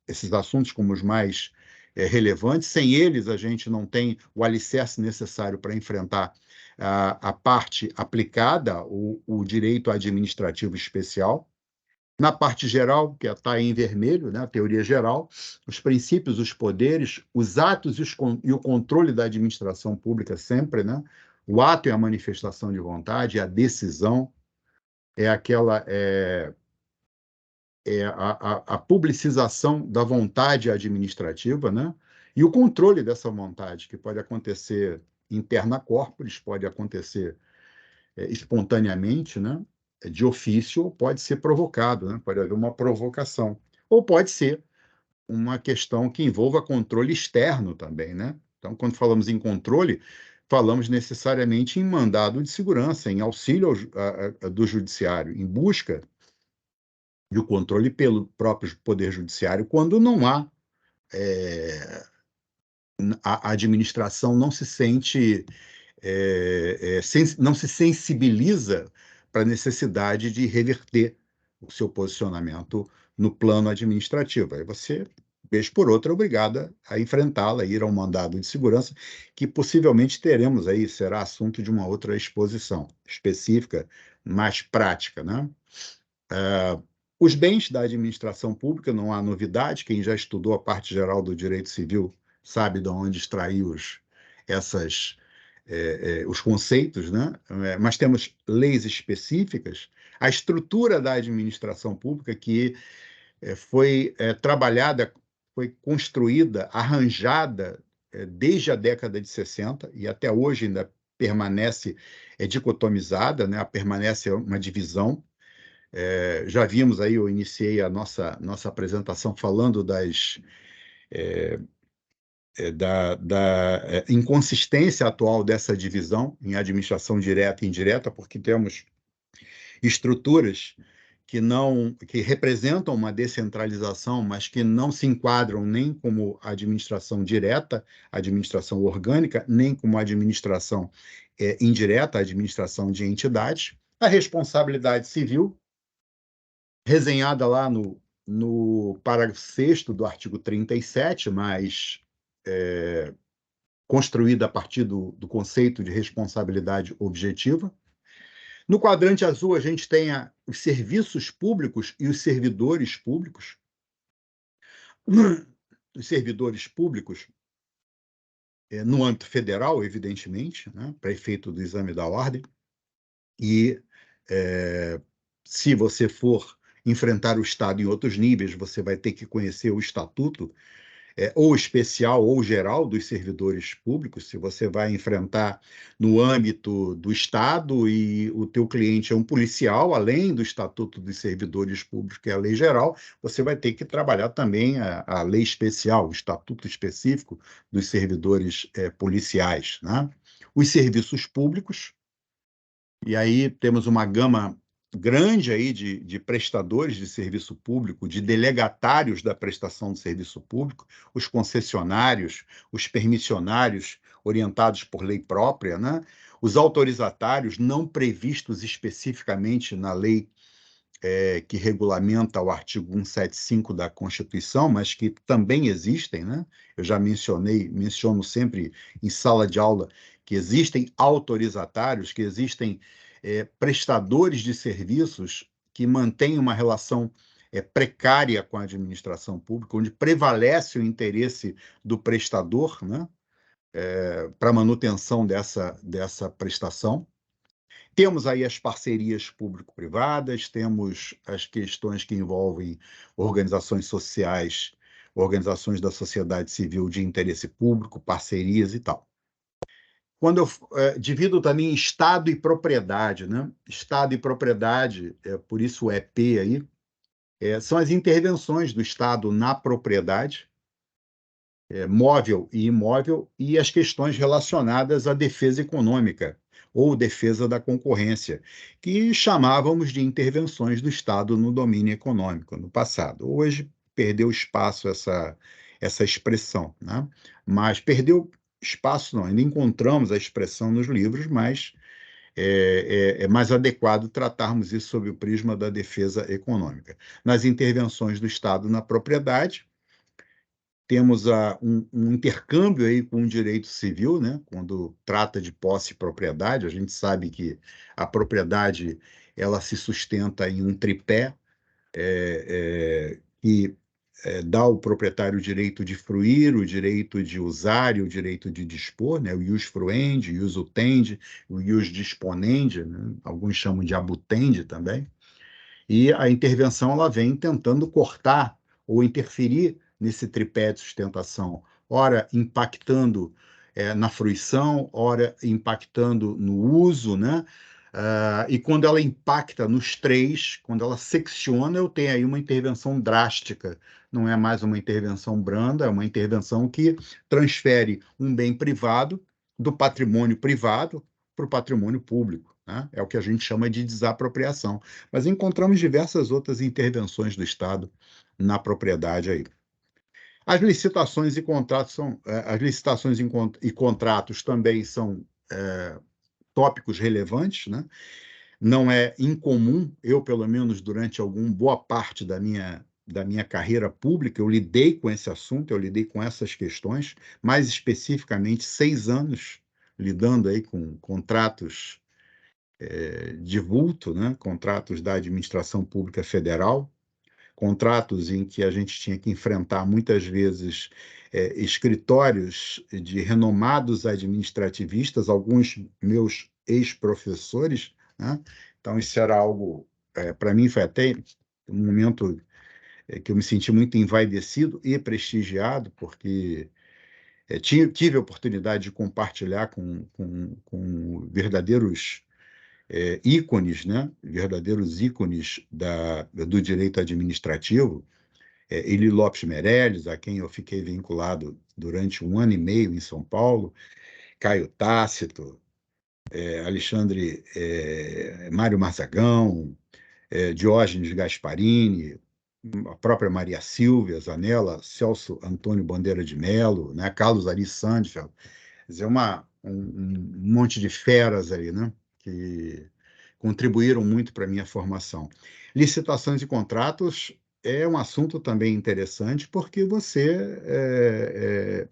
esses assuntos como os mais relevantes. Sem eles, a gente não tem o alicerce necessário para enfrentar a parte aplicada, o direito administrativo especial. Na parte geral, que está em vermelho, né, a teoria geral, os princípios, os poderes, os atos e o controle da administração pública sempre, né? O ato é a manifestação de vontade, a decisão é a publicização da vontade administrativa, né? E o controle dessa vontade, que pode acontecer interna corporis, pode acontecer espontaneamente, né? De ofício, ou pode ser provocado, né? Pode haver uma provocação. Ou pode ser uma questão que envolva controle externo também, né? Então, quando falamos em controle, falamos necessariamente em mandado de segurança, em auxílio do judiciário, em busca de controle pelo próprio Poder Judiciário, quando não há a administração não se sente não se sensibiliza para a necessidade de reverter o seu posicionamento no plano administrativo. Aí você, vez por outra, é obrigada a enfrentá-la, ir ao mandado de segurança, que possivelmente teremos aí, será assunto de uma outra exposição específica, mais prática, né? Os bens da administração pública, não há novidade, quem já estudou a parte geral do direito civil sabe de onde extrair os conceitos, né? Mas temos leis específicas, a estrutura da administração pública que foi trabalhada, foi construída, arranjada desde a década de 60 e até hoje ainda permanece dicotomizada, né? Permanece uma divisão. Já vimos aí, eu iniciei a nossa apresentação falando da inconsistência atual dessa divisão em administração direta e indireta, porque temos estruturas que representam uma descentralização, mas que não se enquadram nem como administração direta, administração orgânica, nem como administração indireta, administração de entidades. A responsabilidade civil resenhada lá no parágrafo 6º do artigo 37, mas construída a partir do conceito de responsabilidade objetiva. No quadrante azul, a gente tem os serviços públicos e os servidores públicos. Os servidores públicos, no âmbito federal, evidentemente, né, para efeito do exame da ordem, e se você for enfrentar o Estado em outros níveis, você vai ter que conhecer o estatuto ou especial ou geral dos servidores públicos. Se você vai enfrentar no âmbito do Estado e o teu cliente é um policial, além do Estatuto dos Servidores Públicos, que é a lei geral, você vai ter que trabalhar também a lei especial, o Estatuto Específico dos Servidores Policiais, né? Os serviços públicos, e aí temos uma gama grande aí de prestadores de serviço público, de delegatários da prestação de serviço público, os concessionários, os permissionários orientados por lei própria, né? Os autorizatários não previstos especificamente na lei que regulamenta o artigo 175 da Constituição, mas que também existem, né? Eu já menciono sempre em sala de aula que existem autorizatários, que existem prestadores de serviços que mantêm uma relação precária com a administração pública, onde prevalece o interesse do prestador, né? Para a manutenção dessa prestação. Temos aí as parcerias público-privadas, temos as questões que envolvem organizações sociais, organizações da sociedade civil de interesse público, parcerias e tal. Quando eu divido também Estado e propriedade, né? Estado e propriedade, por isso o EP aí, são as intervenções do Estado na propriedade, móvel e imóvel, e as questões relacionadas à defesa econômica ou defesa da concorrência, que chamávamos de intervenções do Estado no domínio econômico no passado. Hoje perdeu espaço essa expressão, né? Mas perdeu espaço, não, ainda encontramos a expressão nos livros, mas é mais adequado tratarmos isso sob o prisma da defesa econômica. Nas intervenções do Estado na propriedade, temos um intercâmbio aí com o direito civil, né? Quando trata de posse e propriedade, a gente sabe que a propriedade ela se sustenta em um tripé que dá ao proprietário o direito de fruir, o direito de usar e o direito de dispor, né? O ius fruendi, o ius utendi, o ius disponendi, né? Alguns chamam de abutendi também. E a intervenção ela vem tentando cortar ou interferir nesse tripé de sustentação, ora impactando na fruição, ora impactando no uso, né? E quando ela impacta nos três, quando ela secciona, eu tenho aí uma intervenção drástica. Não é mais uma intervenção branda, é uma intervenção que transfere um bem privado do patrimônio privado para o patrimônio público, né? É o que a gente chama de desapropriação. Mas encontramos diversas outras intervenções do Estado na propriedade aí. As licitações e contratos e contratos também são tópicos relevantes, né? Não é incomum, eu, pelo menos, durante boa parte da minha carreira pública, eu lidei com esse assunto, eu lidei com essas questões, mais especificamente 6 anos lidando aí com contratos de vulto, né? Contratos da administração pública federal, contratos em que a gente tinha que enfrentar muitas vezes escritórios de renomados administrativistas, alguns meus ex-professores, né? Então isso era algo, para mim foi até um momento que eu me senti muito envaidecido e prestigiado, porque tive a oportunidade de compartilhar com verdadeiros ícones, né? Verdadeiros ícones do direito administrativo, Eli Lopes Meirelles, a quem eu fiquei vinculado durante 1 ano e meio em São Paulo, Caio Tácito, Alexandre Mário Marzagão, Diógenes Gasparini, a própria Maria Silvia Zanella, Celso Antônio Bandeira de Mello, né? Carlos Ari Sandfeld, quer dizer, um monte de feras aí, né? Que contribuíram muito para a minha formação. Licitações e contratos é um assunto também interessante, porque você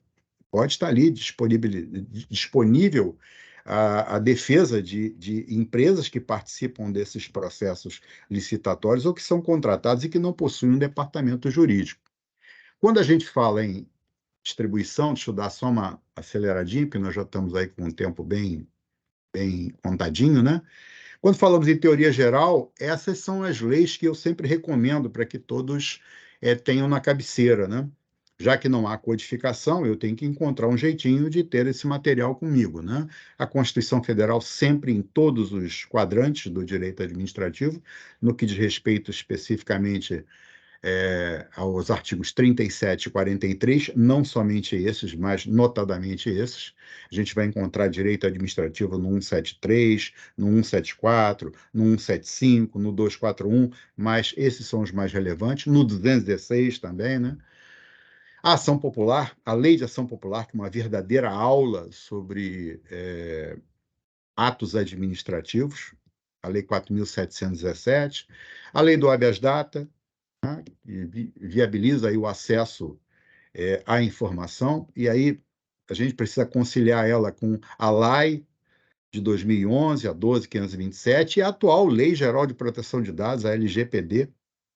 pode estar ali disponível a defesa de empresas que participam desses processos licitatórios ou que são contratados e que não possuem um departamento jurídico. Quando a gente fala em distribuição, deixa eu dar só uma aceleradinha, porque nós já estamos aí com um tempo bem contadinho, né? Quando falamos em teoria geral, essas são as leis que eu sempre recomendo para que todos tenham na cabeceira, né? Já que não há codificação, eu tenho que encontrar um jeitinho de ter esse material comigo, né? A Constituição Federal sempre em todos os quadrantes do direito administrativo, no que diz respeito especificamente aos artigos 37 e 43, não somente esses, mas notadamente esses. A gente vai encontrar direito administrativo no 173, no 174, no 175, no 241, mas esses são os mais relevantes, no 216 também, né? A ação popular, a lei de ação popular, que é uma verdadeira aula sobre atos administrativos, a lei 4.717, a lei do habeas data, e viabiliza aí o acesso à informação, e aí a gente precisa conciliar ela com a LAI de 2011, a 12.527, e a atual Lei Geral de Proteção de Dados, a LGPD,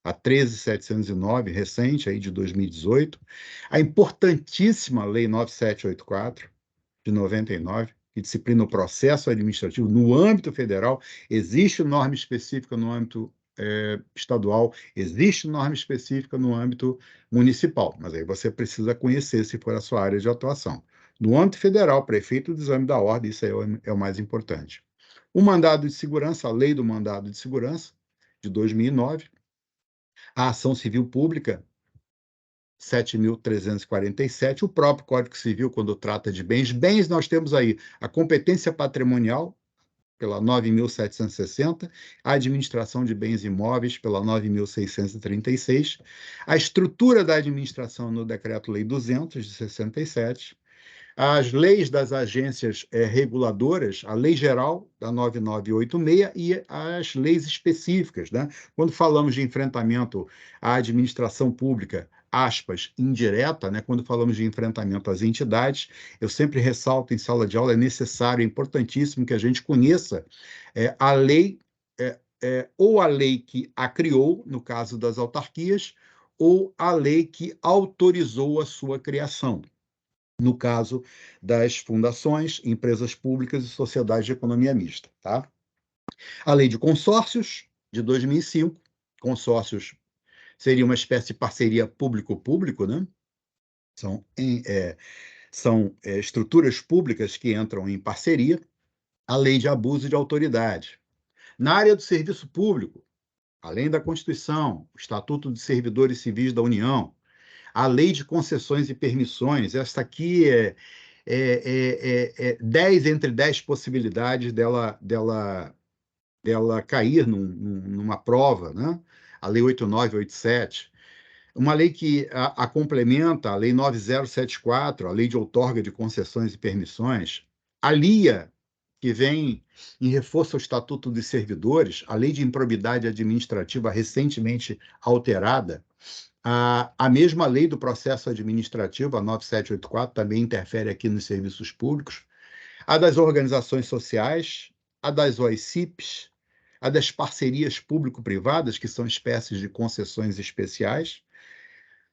a 13.709, recente, aí de 2018, a importantíssima Lei 9.784, de 99, que disciplina o processo administrativo no âmbito federal. Existe norma específica no âmbito estadual, existe norma específica no âmbito municipal, mas aí você precisa conhecer se for a sua área de atuação. No âmbito federal, prefeito do exame da ordem, isso aí é o mais importante. O mandado de segurança, a lei do mandado de segurança, de 2009, a ação civil pública, 7.347, o próprio Código Civil, quando trata de bens. Bens, nós temos aí a competência patrimonial, pela 9.760, a administração de bens imóveis, pela 9.636, a estrutura da administração no Decreto-Lei 200, de 67, as leis das agências reguladoras, a Lei Geral da 9986 e as leis específicas, né? Quando falamos de enfrentamento à administração pública, aspas, indireta, né? Quando falamos de enfrentamento às entidades, eu sempre ressalto em sala de aula, é necessário, é importantíssimo que a gente conheça a lei, ou a lei que a criou, no caso das autarquias, ou a lei que autorizou a sua criação, no caso das fundações, empresas públicas e sociedades de economia mista. Tá? A lei de consórcios, de 2005, consórcios seria uma espécie de parceria público-público, né? São estruturas públicas que entram em parceria. A lei de abuso de autoridade. Na área do serviço público, além da Constituição, o Estatuto de Servidores Civis da União, a lei de concessões e permissões, essa aqui é 10 entre 10 possibilidades dela cair numa prova, né? A Lei 8987. Uma lei que a complementa, a Lei 9074, a Lei de Outorga de Concessões e Permissões, a LIA, que vem em reforço ao Estatuto dos Servidores, a Lei de Improbidade Administrativa recentemente alterada, a mesma lei do processo administrativo, a 9784, também interfere aqui nos serviços públicos, a das organizações sociais, a das OICIPs, a das parcerias público-privadas, que são espécies de concessões especiais.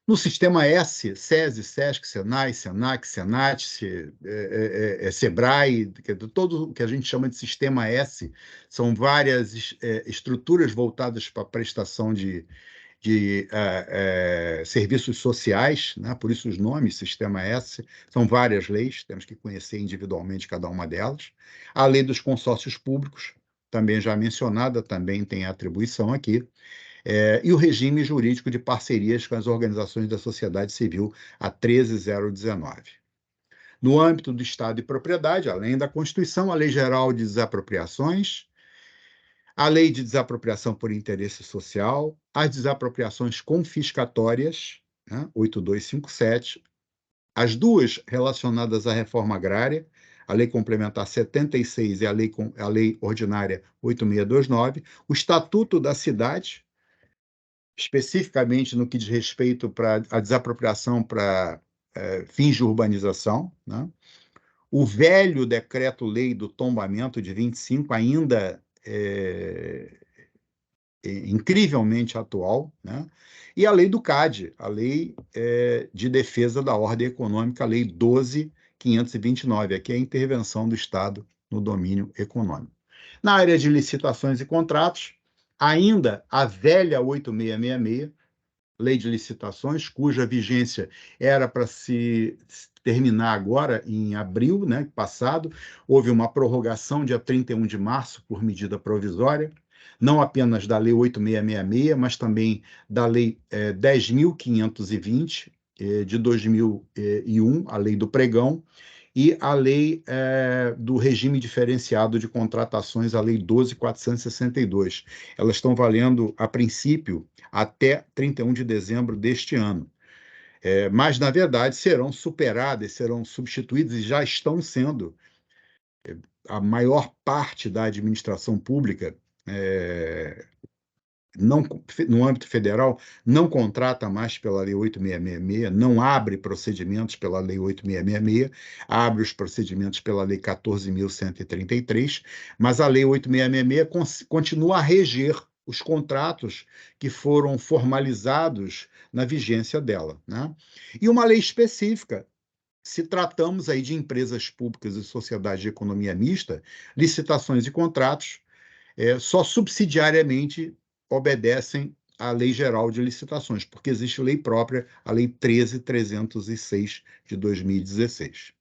No sistema S, SESI, SESC, SENAI, SENAC, SENAT, SEBRAE, todo o que a gente chama de sistema S, são várias estruturas voltadas para a prestação de serviços sociais, né? Por isso os nomes, Sistema S, são várias leis, temos que conhecer individualmente cada uma delas. A lei dos consórcios públicos, também já mencionada, também tem atribuição aqui, e o regime jurídico de parcerias com as organizações da sociedade civil, a 13.019. No âmbito do Estado e propriedade, além da Constituição, a Lei Geral de Desapropriações, a Lei de Desapropriação por Interesse Social, as desapropriações confiscatórias, né, 8257, as duas relacionadas à reforma agrária, a Lei Complementar 76 e a Lei Ordinária 8629, o Estatuto da Cidade, especificamente no que diz respeito para a desapropriação para fins de urbanização, né? O velho decreto-lei do tombamento de 25 ainda incrivelmente atual, né? E a lei do CAD, a Lei de Defesa da Ordem Econômica, a Lei 12.529, aqui é a intervenção do Estado no domínio econômico. Na área de licitações e contratos, ainda a velha 8666, Lei de Licitações, cuja vigência era para se terminar agora, em abril, né, passado. Houve uma prorrogação dia 31 de março por medida provisória, não apenas da Lei 8666, mas também da Lei 10.520, de 2001, a Lei do Pregão, e a Lei do Regime Diferenciado de Contratações, a Lei 12.462. Elas estão valendo, a princípio, até 31 de dezembro deste ano. Mas, na verdade, serão superadas, serão substituídas e já estão sendo. A maior parte da administração pública, não, no âmbito federal, não contrata mais pela Lei 8666, não abre procedimentos pela Lei 8666, abre os procedimentos pela Lei 14.133, mas a Lei 8666 continua a reger os contratos que foram formalizados na vigência dela, né? E uma lei específica, se tratamos aí de empresas públicas e sociedades de economia mista, licitações e contratos só subsidiariamente obedecem à Lei Geral de Licitações, porque existe lei própria, a Lei 13.306 de 2016.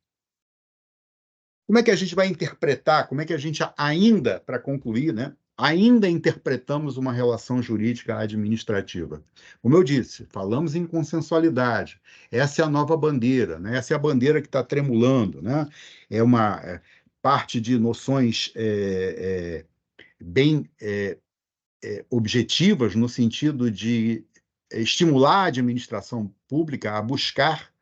Como é que a gente vai interpretar, como é que a gente ainda, para concluir, né, ainda interpretamos uma relação jurídica administrativa? Como eu disse, falamos em consensualidade, essa é a nova bandeira, né? Essa é a bandeira que está tremulando, né? É uma parte de noções bem objetivas, no sentido de estimular a administração pública a buscar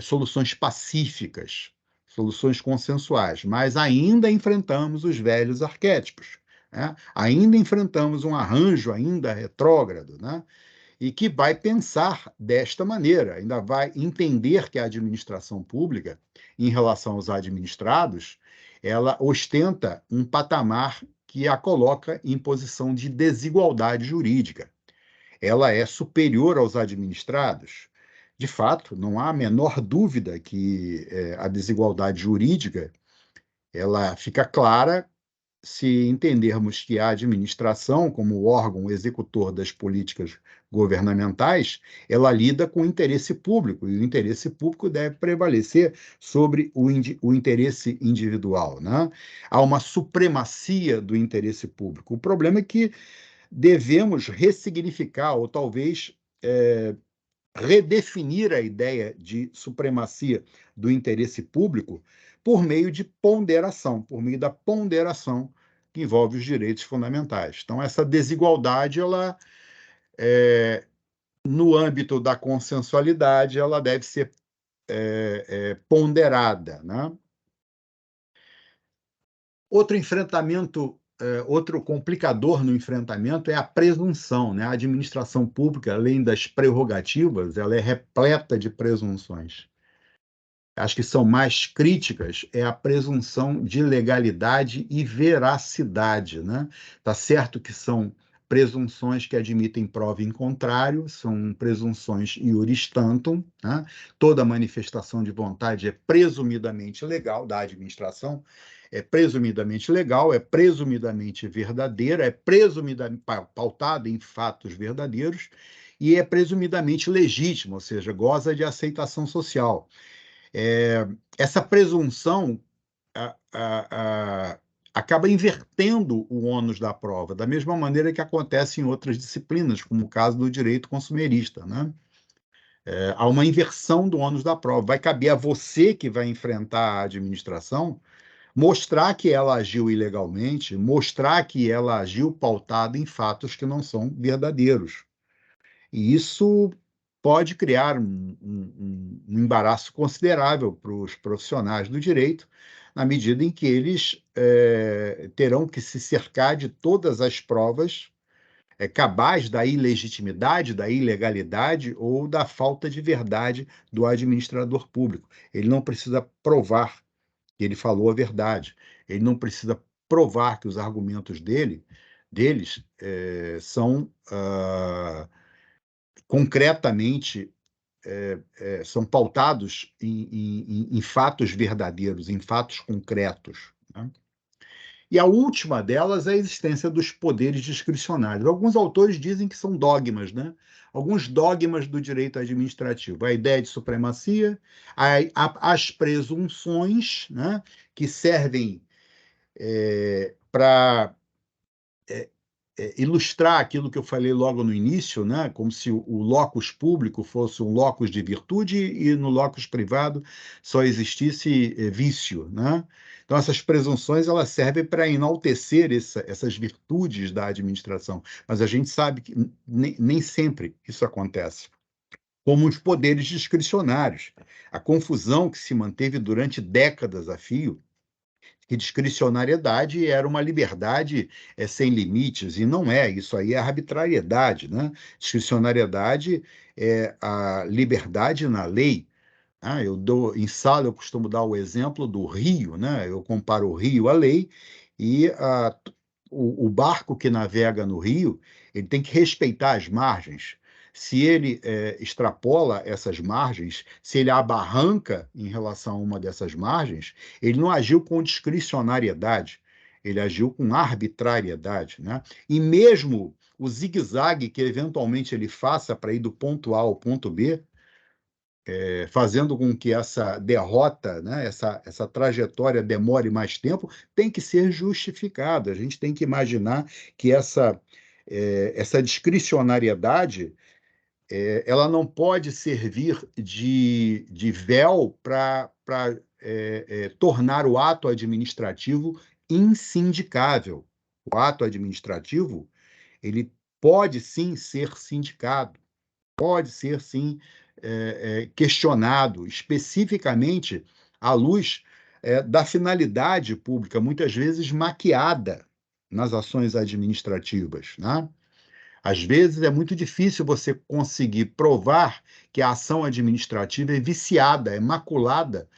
soluções pacíficas, soluções consensuais, mas ainda enfrentamos os velhos arquétipos, né? Ainda enfrentamos um arranjo ainda retrógrado, né? E que vai pensar desta maneira, ainda vai entender que a administração pública, em relação aos administrados, ela ostenta um patamar que a coloca em posição de desigualdade jurídica. Ela é superior aos administrados. De fato, não há a menor dúvida que a desigualdade jurídica ela fica clara se entendermos que a administração, como órgão executor das políticas governamentais, ela lida com o interesse público, e o interesse público deve prevalecer sobre o interesse individual, né? Há uma supremacia do interesse público. O problema é que devemos ressignificar, ou talvez redefinir a ideia de supremacia do interesse público por meio de ponderação, por meio da ponderação que envolve os direitos fundamentais. Então, essa desigualdade, ela, no âmbito da consensualidade, ela deve ser ponderada, né? Outro enfrentamento, outro complicador no enfrentamento é a presunção, né? A administração pública, além das prerrogativas, ela é repleta de presunções. As que são mais críticas é a presunção de legalidade e veracidade, né? Tá certo que são presunções que admitem prova em contrário, são presunções iuris tantum, né? Toda manifestação de vontade é presumidamente legal da administração, é presumidamente legal, é presumidamente verdadeira, é presumidamente pautada em fatos verdadeiros e é presumidamente legítima, ou seja, goza de aceitação social. Essa presunção acaba invertendo o ônus da prova, da mesma maneira que acontece em outras disciplinas, como o caso do direito consumerista, né? Há uma inversão do ônus da prova. Vai caber a você, que vai enfrentar a administração, mostrar que ela agiu ilegalmente, mostrar que ela agiu pautada em fatos que não são verdadeiros. E isso pode criar um embaraço considerável para os profissionais do direito, na medida em que eles terão que se cercar de todas as provas cabais da ilegitimidade, da ilegalidade ou da falta de verdade do administrador público. Ele não precisa provar que ele falou a verdade. Ele não precisa provar que os argumentos deles são concretamente são pautados em fatos verdadeiros, em fatos concretos, né? E a última delas é a existência dos poderes discricionários. Alguns autores dizem que são dogmas, né? Alguns dogmas do direito administrativo. A ideia de supremacia, as presunções, né? Que servem para ilustrar aquilo que eu falei logo no início, né? Como se o locus público fosse um locus de virtude e no locus privado só existisse vício, né? Então, essas presunções elas servem para enaltecer essas virtudes da administração, mas a gente sabe que nem sempre isso acontece. Como os poderes discricionários. A confusão que se manteve durante décadas a fio que discricionariedade era uma liberdade sem limites, e não é, isso aí é arbitrariedade, né? Discricionariedade é a liberdade na lei. Em sala eu costumo dar o exemplo do rio, né? Eu comparo o rio à lei e o barco que navega no rio, ele tem que respeitar as margens. Se ele extrapola essas margens, se ele abarranca em relação a uma dessas margens, ele não agiu com discricionariedade, ele agiu com arbitrariedade, né? E mesmo o zigue-zague que eventualmente ele faça para ir do ponto A ao ponto B, fazendo com que essa derrota, né, essa trajetória demore mais tempo, tem que ser justificada. A gente tem que imaginar que essa discricionariedade ela não pode servir de véu para tornar o ato administrativo insindicável. O ato administrativo ele pode sim ser sindicado, pode ser, sim, questionado, especificamente à luz da finalidade pública, muitas vezes maquiada nas ações administrativas, né? Às vezes é muito difícil você conseguir provar que a ação administrativa é viciada, é maculada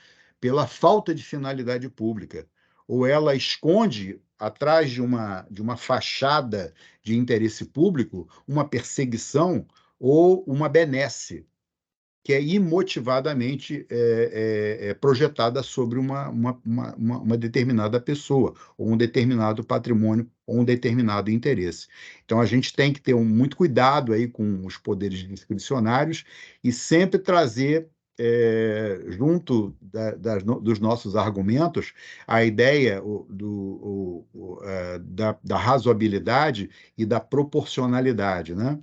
pela falta de finalidade pública, ou ela esconde atrás de uma fachada de interesse público uma perseguição ou uma benesse que é imotivadamente projetada sobre uma determinada pessoa, ou um determinado patrimônio, ou um determinado interesse. Então, a gente tem que ter muito cuidado aí com os poderes discricionários e sempre trazer, junto dos nossos argumentos, a ideia da razoabilidade e da proporcionalidade, né?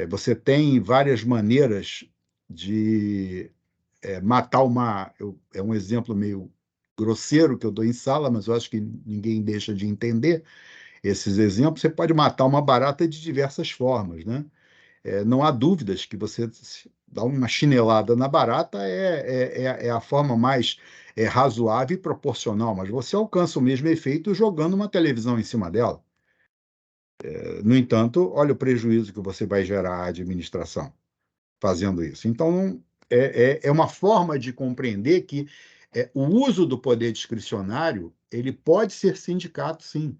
Você tem várias maneiras de matar é um exemplo meio grosseiro que eu dou em sala, mas eu acho que ninguém deixa de entender esses exemplos. Você pode matar uma barata de diversas formas, né? Não há dúvidas que você dar uma chinelada na barata é a forma mais razoável e proporcional, mas você alcança o mesmo efeito jogando uma televisão em cima dela. No entanto, olha o prejuízo que você vai gerar à administração fazendo isso. Então, é uma forma de compreender que o uso do poder discricionário ele pode ser sindicato, sim.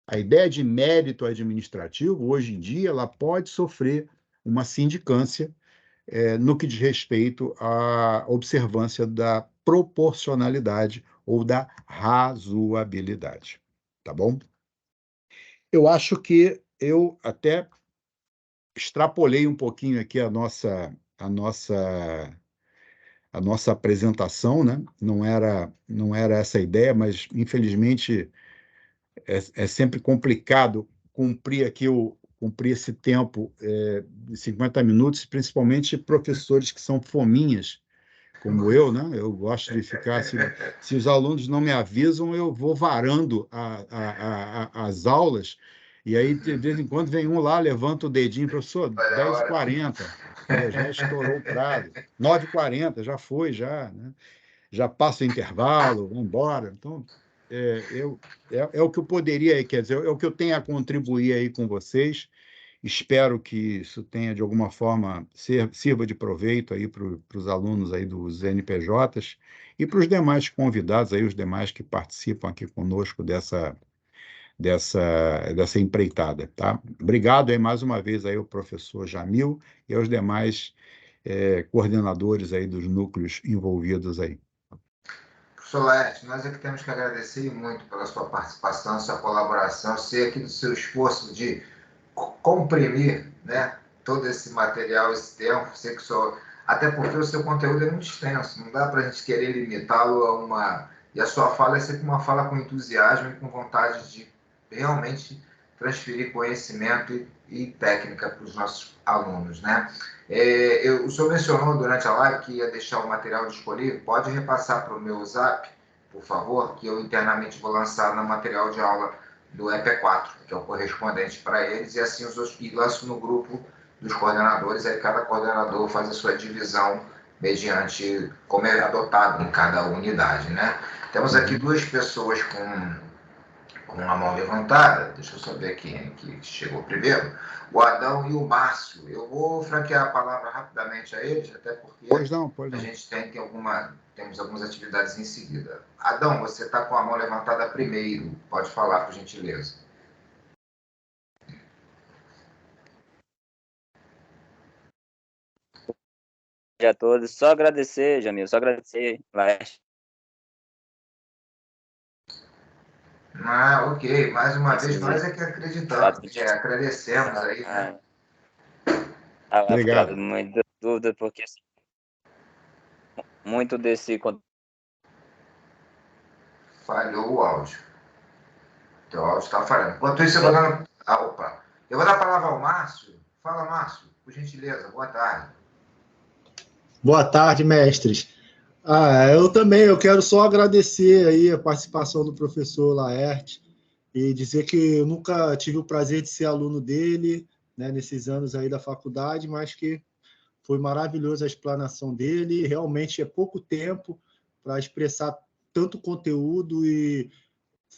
A ideia de mérito administrativo, hoje em dia, ela pode sofrer uma sindicância no que diz respeito à observância da proporcionalidade ou da razoabilidade. Tá bom? Eu acho que eu até extrapolei um pouquinho aqui a nossa apresentação, né? Não era essa a ideia, mas infelizmente é sempre complicado cumprir esse tempo de 50 minutos, principalmente professores que são fominhas, como eu, né? Eu gosto de ficar, se os alunos não me avisam, eu vou varando as aulas, e aí, de vez em quando, vem um lá, levanta o dedinho, professor, 10h40, já estourou o prazo, 9h40, já foi, já, né? já passa o intervalo, vamos embora. Então, é o que eu poderia, quer dizer, é o que eu tenho a contribuir aí com vocês. Espero que isso tenha, de alguma forma, sirva de proveito aí para os alunos aí dos NPJs e para os demais convidados aí, os demais que participam aqui conosco dessa empreitada, tá? Obrigado aí mais uma vez aí ao professor Jamil e aos demais coordenadores aí dos núcleos envolvidos aí. Professor Laerte, nós é que temos que agradecer muito pela sua participação, sua colaboração, sei aqui do seu esforço de comprimir, né, todo esse material, esse tempo, sei que até porque o seu conteúdo é muito extenso, não dá para a gente querer limitá-lo a uma... E a sua fala é sempre uma fala com entusiasmo e com vontade de realmente transferir conhecimento e técnica para os nossos alunos, né? O senhor mencionou durante a live que ia deixar o material disponível, pode repassar para o meu Zap, por favor, que eu internamente vou lançar no material de aula do EP4, que é o correspondente para eles, e assim e lanço no grupo dos coordenadores, aí cada coordenador faz a sua divisão mediante como é adotado em cada unidade, né? Temos aqui duas pessoas com a mão levantada, deixa eu saber quem é que chegou primeiro, o Adão e o Márcio. Eu vou franquear a palavra rapidamente a eles, até porque pois não. a gente temos algumas atividades em seguida. Adão, você está com a mão levantada primeiro, pode falar, por gentileza. A todos, só agradecer, Jamil, só agradecer, Laerte. Ok, mais uma vez nós é que acreditamos, agradecemos aí, né? Obrigado. Muita dúvida, porque assim, muito desse... Falhou o áudio. Teu áudio está falhando. Enquanto isso, eu vou dar... Eu vou dar a palavra ao Márcio. Fala, Márcio, por gentileza, boa tarde. Boa tarde, mestres. Eu quero só agradecer aí a participação do professor Laerte e dizer que eu nunca tive o prazer de ser aluno dele, né, nesses anos aí da faculdade, mas que foi maravilhosa a explanação dele. Realmente é pouco tempo para expressar tanto conteúdo e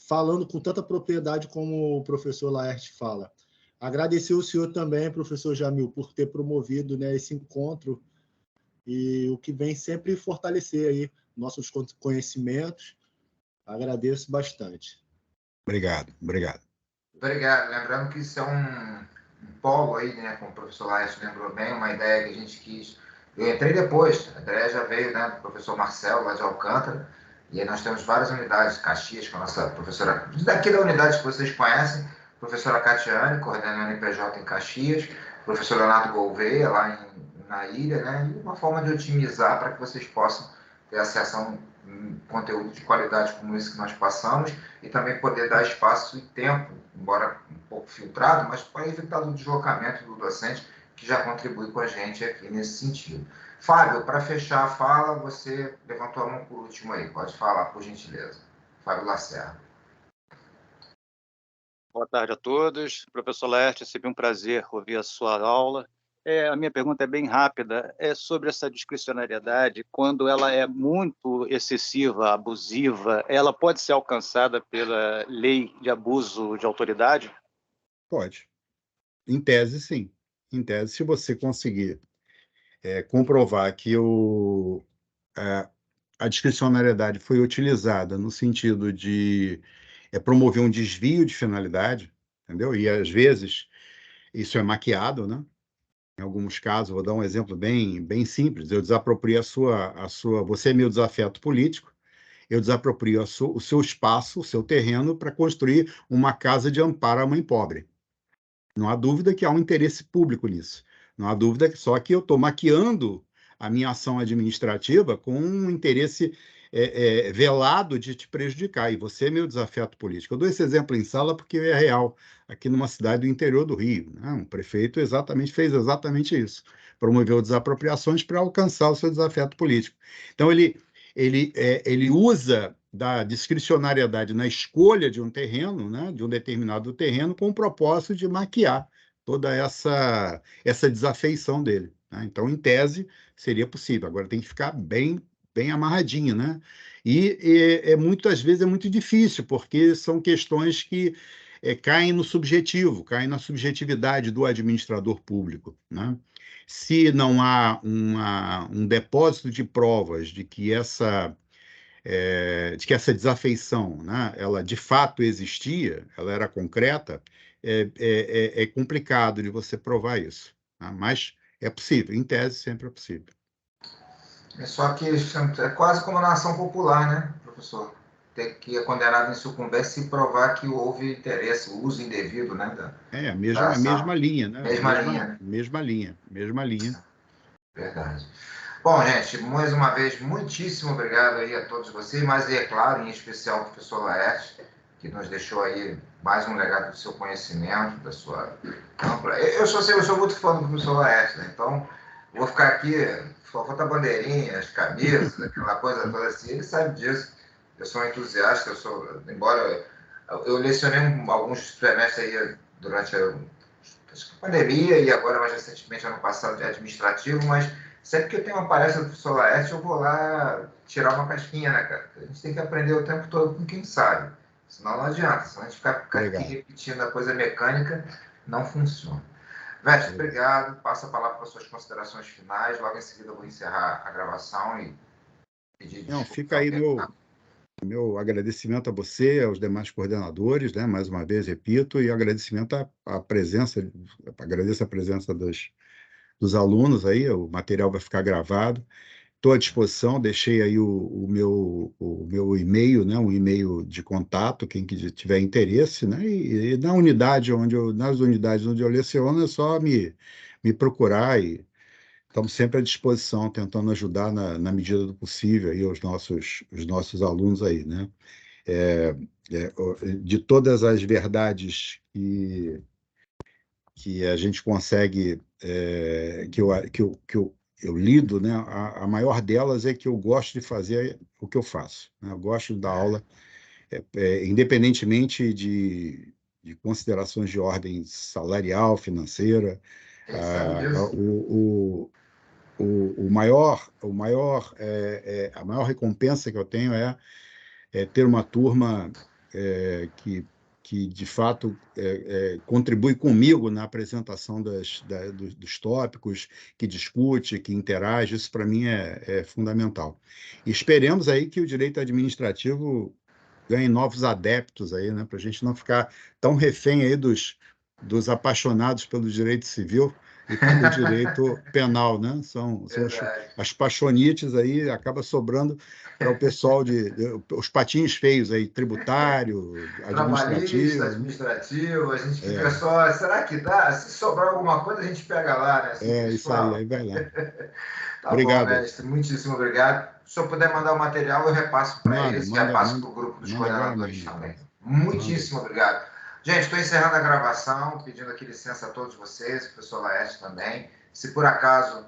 falando com tanta propriedade como o professor Laerte fala. Agradecer o senhor também, professor Jamil, por ter promovido, né, esse encontro e o que vem sempre fortalecer aí nossos conhecimentos. Agradeço bastante. Obrigado. Obrigado. Lembrando que isso é um polo aí, né, como o professor Laerte lembrou bem, uma ideia que a gente quis. Eu entrei depois, a ideia já veio, né, do professor Marcelo, lá de Alcântara, e aí nós temos várias unidades, Caxias, com a nossa professora, daqui da unidade que vocês conhecem, professora Catiane, coordenando NPJ em Caxias, professor Leonardo Gouveia, lá na ilha, né, e uma forma de otimizar para que vocês possam ter acesso a um conteúdo de qualidade como esse que nós passamos, e também poder dar espaço e tempo, embora um pouco filtrado, mas para evitar o deslocamento do docente, que já contribui com a gente aqui nesse sentido. Fábio, para fechar a fala, você levantou a mão por último aí, pode falar, por gentileza. Fábio Lacerda. Boa tarde a todos. Professor Laerte, é sempre um prazer ouvir a sua aula. A minha pergunta é bem rápida, é sobre essa discricionariedade, quando ela é muito excessiva, abusiva, ela pode ser alcançada pela lei de abuso de autoridade? Pode. Em tese, sim. Em tese, se você conseguir comprovar que a discricionariedade foi utilizada no sentido de promover um desvio de finalidade, entendeu? E, às vezes, isso é maquiado, né? Em alguns casos, vou dar um exemplo bem simples, eu desaproprio você é meu desafeto político, eu desaproprio o seu espaço, o seu terreno, para construir uma casa de amparo à mãe pobre. Não há dúvida que há um interesse público nisso. Não há dúvida só que eu estou maquiando a minha ação administrativa com um interesse velado de te prejudicar. E você é meu desafeto político. Eu dou esse exemplo em sala porque é real, aqui numa cidade do interior do Rio. Né? Um prefeito fez exatamente isso. Promoveu desapropriações para alcançar o seu desafeto político. Então, ele usa da discricionariedade na escolha de um terreno, né, de um determinado terreno, com o propósito de maquiar toda essa desafeição dele. Né? Então, em tese, seria possível. Agora, tem que ficar bem bem amarradinho, né? Muitas vezes é muito difícil, porque são questões que caem no subjetivo, caem na subjetividade do administrador público, né? Se não há um depósito de provas de que essa desafeição, né, ela de fato existia, ela era concreta, é complicado de você provar isso, tá? Mas é possível, em tese sempre é possível. É só que é quase como na ação popular, né, professor? Tem que é condenado em sucumbência e provar que houve interesse, o uso indevido, né, É a da mesma ação. linha, né? Mesma linha, né? Mesma linha. Verdade. Bom, gente, mais uma vez, muitíssimo obrigado aí a todos vocês, mas é claro, em especial ao professor Laerte, que nos deixou aí mais um legado do seu conhecimento, da sua ampla. Eu sou muito fã do professor Laerte, né? Então vou ficar aqui, só falta bandeirinhas, camisas, aquela coisa toda assim, ele sabe disso. Eu sou um entusiasta, embora eu lecionei alguns trimestres aí durante a pandemia e agora mais recentemente, ano passado, de administrativo, mas sempre que eu tenho uma palestra do professor Laerte, eu vou lá tirar uma casquinha, né, cara? A gente tem que aprender o tempo todo com quem sabe. Senão não adianta. Senão a gente ficar aqui repetindo a coisa mecânica, não funciona. Mestre, obrigado. Passo a palavra para as suas considerações finais. Logo em seguida eu vou encerrar a gravação e pedir desculpas. Não, fica aí meu agradecimento a você, aos demais coordenadores, né? Mais uma vez, repito, e agradecimento à presença, agradeço a presença dos alunos aí, o material vai ficar gravado. Estou à disposição, deixei aí o meu e-mail, né, um e-mail de contato, quem tiver interesse, né, e nas unidades onde eu leciono, é só me procurar e estamos sempre à disposição, tentando ajudar na medida do possível aí os nossos alunos aí, né. De todas as verdades que a gente consegue, eu lido, né? A maior delas é que eu gosto de fazer o que eu faço, né? Eu gosto da aula, independentemente de considerações de ordem salarial, financeira. A maior recompensa que eu tenho é ter uma turma que de fato contribui comigo na apresentação dos tópicos, que discute, que interage. Isso para mim é fundamental. E esperemos aí que o direito administrativo ganhe novos adeptos aí, né, para a gente não ficar tão refém aí dos apaixonados pelo direito civil e pelo direito penal, né? São as paixonites aí, acaba sobrando para o pessoal os patinhos feios aí, tributário, trabalhista, administrativo. a gente fica só, será que dá? Se sobrar alguma coisa, a gente pega lá, né? Assim, isso aí vai lá. Tá obrigado. Bom, mestre, muitíssimo obrigado. Se eu puder mandar o material, eu repasso para eles e repasso para o grupo dos coordenadores também. Muitíssimo obrigado. Gente, estou encerrando a gravação, pedindo aqui licença a todos vocês, o professor Laerte também. Se por acaso